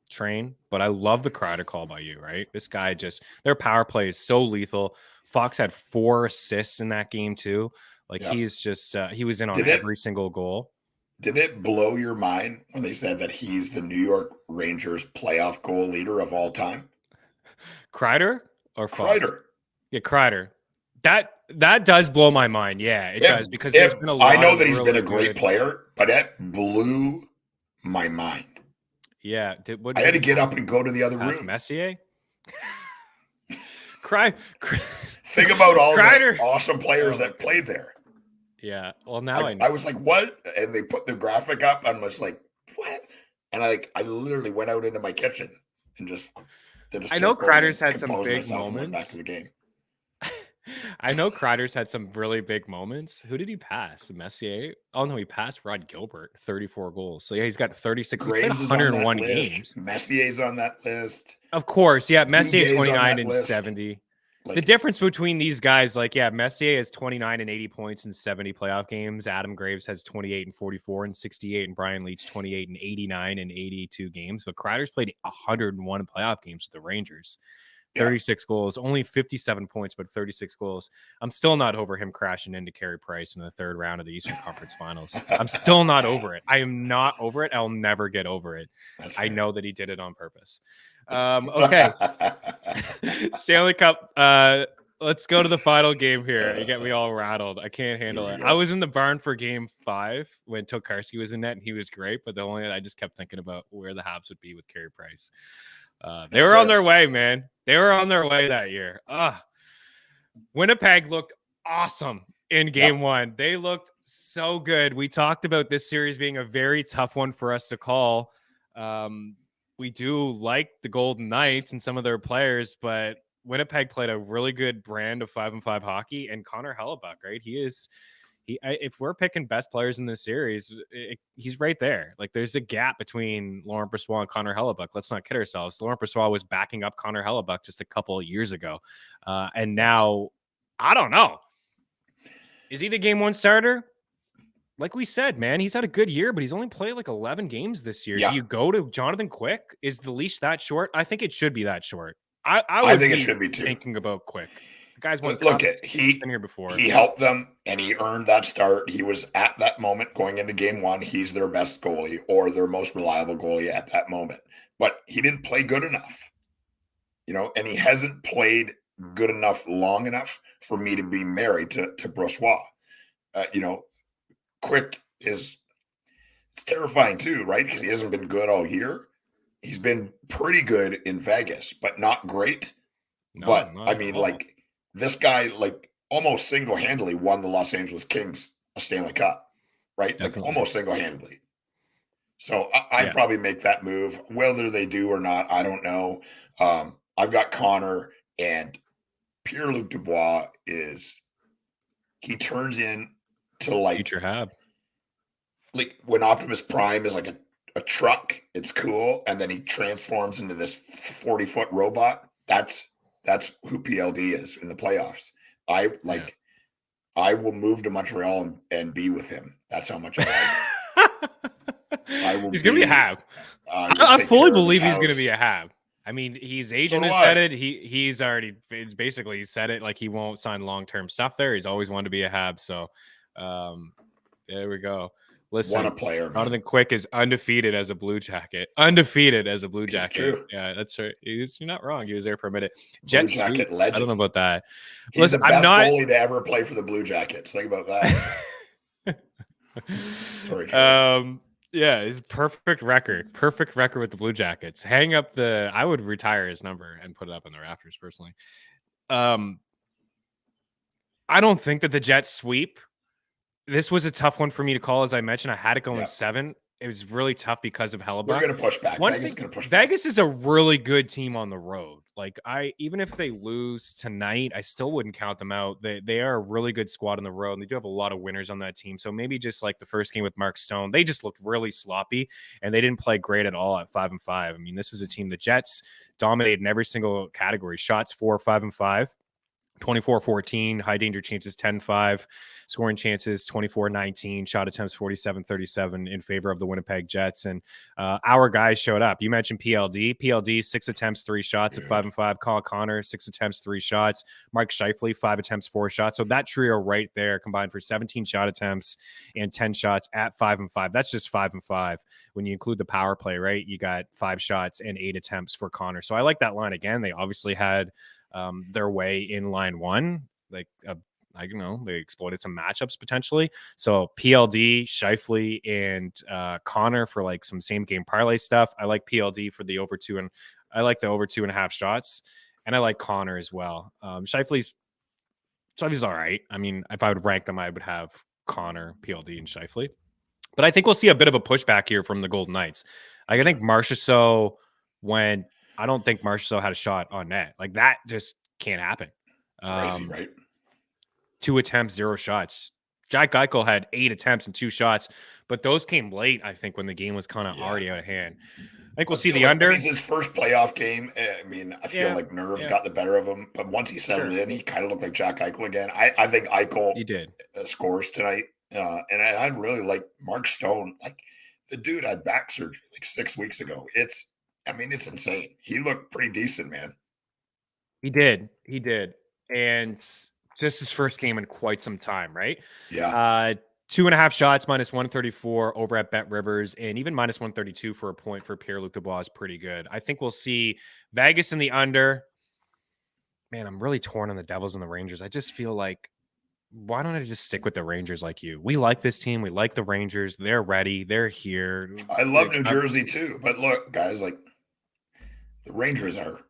train. But I love the Kreider call by you, right? This guy their power play is so lethal. Fox had 4 assists in that game too. He's just he was in on every single goal. Did it blow your mind when they said that he's the New York Rangers playoff goal leader of all time? Kreider or Fox? Kreider. Yeah, Kreider. That does blow my mind. Yeah, it does, because there's been a lot. I know that he's been a great player, but it blew my mind. Yeah, I had to get up and go to the other room. Messier. Think about all the awesome players that played there. Yeah. Well, now I know. I was like, what? And they put the graphic up. I'm just like, what? And I literally went out into my kitchen and just did a I know Kreider's had some big moments. moments. Back to the game. I know Kreider's had some really big moments. Who did he pass? Messier? Oh, no, he passed Rod Gilbert, 34 goals. So, yeah, he's got 36. Graves he's 101 games. Messier's on that list. Of course. Yeah, Messier 29 and 70. The difference between these guys, Messier has 29 and 80 points in 70 playoff games. Adam Graves has 28 and 44 and 68. And Brian Leetch 28 and 89 and 82 games. But Kreider's played 101 playoff games with the Rangers. 36 goals, only 57 points, but 36 goals. I'm still not over him crashing into Carey Price in the 3rd round of the Eastern Conference Finals. I'm still not over it. I am not over it. I'll never get over it. I know that he did it on purpose. Okay. Stanley Cup. Let's go to the final game here. You get me all rattled. I can't handle it. I was in the barn for game 5 when Tokarski was in net, and he was great, but I just kept thinking about where the Habs would be with Carey Price. They were on their way, man. They were on their way that year. Winnipeg looked awesome in game 1. They looked so good. We talked about this series being a very tough one for us to call. We do like the Golden Knights and some of their players, but Winnipeg played a really good brand of 5-on-5 hockey, and Connor Hellebuyck, right? If we're picking best players in this series, he's right there. There's a gap between Laurent Brossoit and Connor Hellebuyck. Let's not kid ourselves. Laurent Brossoit was backing up Connor Hellebuyck just a couple of years ago. And now, I don't know. Is he the game 1 starter? Like we said, man, he's had a good year, but he's only played 11 games this year. Yeah. Do you go to Jonathan Quick? Is the leash that short? I think it should be that short. I think it should be too. Thinking about Quick. The guys went been here before. He helped them and he earned that start. He was at that moment going into game 1. He's their best goalie or their most reliable goalie at that moment. But he didn't play good enough, and he hasn't played good enough long enough for me to be married to Brossoit. Quick it's terrifying too, right? Because he hasn't been good all year. He's been pretty good in Vegas, but not great. This guy, almost single-handedly won the Los Angeles Kings a Stanley Cup, right? Almost single-handedly. So I'd probably make that move. Whether they do or not, I don't know. I've got Connor, and Pierre-Luc Dubois he turns in to future Hab. When Optimus Prime is a truck, it's cool, and then he transforms into this 40-foot robot. That's who PLD is in the playoffs. I will move to Montreal and be with him. That's how much I like him. He's going to be a Hab. I fully believe he's going to be a Hab. I mean, his So agent do has I. said it. He's already basically said it, like he won't sign long-term stuff there. He's always wanted to be a Hab. So there we go. Want Listen, a player, man. Jonathan Quick is undefeated as a Blue Jacket. Undefeated as a Blue It's Jacket. true. Yeah, that's right. You're not wrong. He was there for a minute. Blue Jet Jacket sweep. legend. I don't know about that. He's Listen, the best I'm not goalie to ever play for the Blue Jackets. Think about that. Sorry. Yeah, his perfect record with the Blue Jackets. I would retire his number and put it up in the rafters personally. I don't think that the Jets sweep. This was a tough one for me to call. As I mentioned, I had it going 7. It was really tough because of Hellebuck. They're going to push back. Vegas is going to push back. Vegas is a really good team on the road. Like even if they lose tonight, I still wouldn't count them out. They are a really good squad on the road, and they do have a lot of winners on that team. So maybe just like the first game with Mark Stone, they just looked really sloppy, and they didn't play great at all at 5-5. I mean, this is a team the Jets dominated in every single category: shots 4, 5, and 5. 24-14, high danger chances 10-5, scoring chances 24-19, shot attempts 47-37 in favor of the Winnipeg Jets. And our guys showed up. You mentioned PLD, 6 attempts, 3 shots at 5-5. Kyle Connor, 6 attempts, 3 shots. Mark Scheifele, 5 attempts, 4 shots. So that trio right there combined for 17 shot attempts and 10 shots at 5-5. That's just 5-5. When you include the power play, right? You got 5 shots and 8 attempts for Connor. So I like that line again. They obviously had their way in line 1. Like, I don't know, they exploited some matchups potentially. So PLD, Scheifele, and Connor for like some same game parlay stuff. I like PLD for the over 2, and I like the over 2.5 shots, and I like Connor as well. Scheifele's all right. I mean, if I would rank them, I would have Connor, PLD, and Scheifele. But I think we'll see a bit of a pushback here from the Golden Knights. I think Marchessault went. I don't think Marchessault had a shot on net. Like, that just can't happen. Crazy, right? 2 attempts, 0 shots. Jack Eichel had 8 attempts and 2 shots, but those came late, I think, when the game was kind of already out of hand. I think we'll see the under. It's his first playoff game. I mean, I feel like nerves got the better of him, but once he settled in, he kind of looked like Jack Eichel again. I think Eichel scores tonight, and I really like Mark Stone. Like, the dude had back surgery like 6 weeks ago. It's insane. He looked pretty decent, man. He did. And just his first game in quite some time, right? Yeah. 2.5 shots, -134 over at Bet Rivers, and even -132 for a point for Pierre-Luc Dubois is pretty good. I think we'll see Vegas in the under. Man, I'm really torn on the Devils and the Rangers. I just feel like, why don't I just stick with the Rangers like you? We like this team. We like the Rangers. They're ready. They're here. I love New Jersey too. But look, guys, like, the Rangers are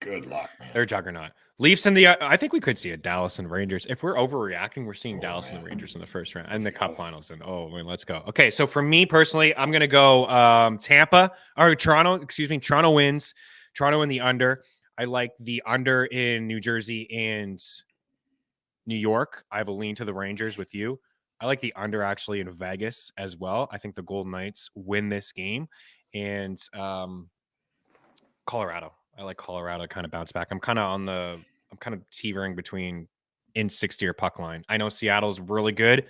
good luck, man. They're a juggernaut. Leafs in the I think we could see a Dallas and Rangers. If we're overreacting, we're seeing Dallas and the Rangers in the first round and the Cup finals. And let's go. Okay, so for me personally, I'm gonna go Toronto wins. Toronto in the under. I like the under in New Jersey and New York. I have a lean to the Rangers with you. I like the under actually in Vegas as well. I think the Golden Knights win this game. And Colorado. I like Colorado to kind of bounce back. I'm kind of teetering between in 60 or puck line. I know Seattle's really good.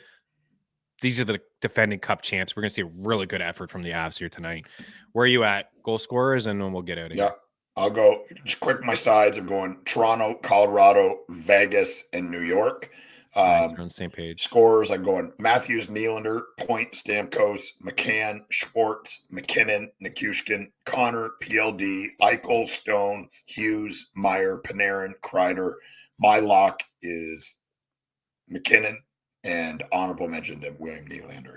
These are the defending Cup champs. We're going to see a really good effort from the Avs here tonight. Where are you at? Goal scorers, and then we'll get out of here. Yeah, I'll go just quick. My sides. I'm going Toronto, Colorado, Vegas, and New York. Nice, we're on the same page. Scores, I'm going Matthews, Nylander, Point, Stamkos, McCann, Schwartz, McKinnon, Nichushkin, Connor, PLD, Eichel, Stone, Hughes, Meyer, Panarin, Kreider. My lock is McKinnon, and honorable mention to William Nylander.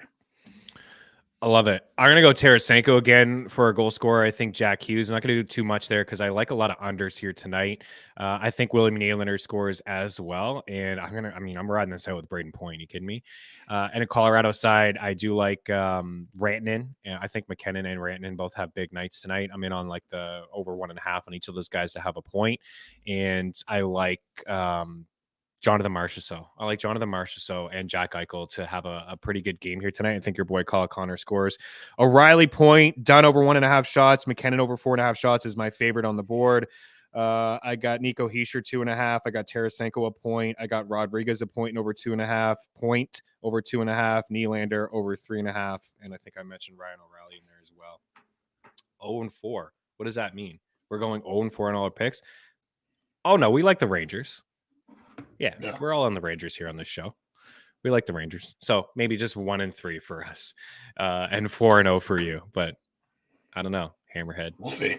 I love it. I'm going to go Tarasenko again for a goal scorer. I think Jack Hughes. I'm not going to do too much there because I like a lot of unders here tonight. I think William Nylander scores as well. And I'm riding this out with Braden Point. You kidding me? And a Colorado side, I do like Rantanen. And I think McKinnon and Rantanen both have big nights tonight. I'm in on like the over 1.5 on each of those guys to have a point. And I like Jonathan Marchessault. I like Jonathan Marchessault and Jack Eichel to have a pretty good game here tonight. I think your boy Kyle Connor scores. O'Reilly Point, done over 1.5 shots. McKinnon over 4.5 shots is my favorite on the board. I got Nico Hischier 2.5. I got Tarasenko a point. I got Rodriguez a point and over 2.5. Point over 2.5. Nylander over 3.5. And I think I mentioned Ryan O'Reilly in there as well. 0-4. What does that mean? We're going 0-4 on all our picks. Oh no, we like the Rangers. Yeah, we're all on the Rangers here on this show. We like the Rangers. So maybe just 1-3 for us, and 4-0 for you. But I don't know. Hammerhead. We'll see.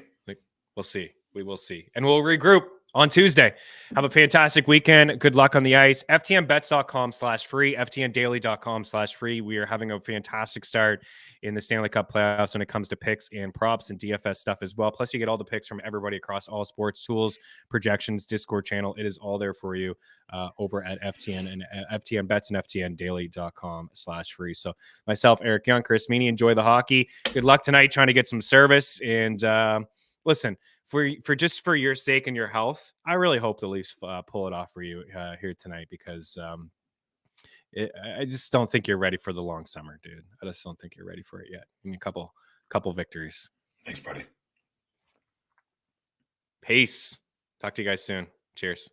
We'll see. We will see. And we'll regroup on Tuesday. Have a fantastic weekend. Good luck on the ice. FTNbets.com/free, FTNdaily.com/free. We are having a fantastic start in the Stanley Cup playoffs when it comes to picks and props and DFS stuff as well. Plus, you get all the picks from everybody across all sports tools, projections, Discord channel. It is all there for you over at FTN and FTN Bets and FTNdaily.com/free. So myself, Eric Young, Chris Meaney, enjoy the hockey. Good luck tonight trying to get some service. And listen, for your sake and your health, I really hope the Leafs pull it off for you here tonight, because I just don't think you're ready for the long summer, dude. I just don't think you're ready for it yet. In a couple victories. Thanks, buddy. Peace. Talk to you guys soon. Cheers.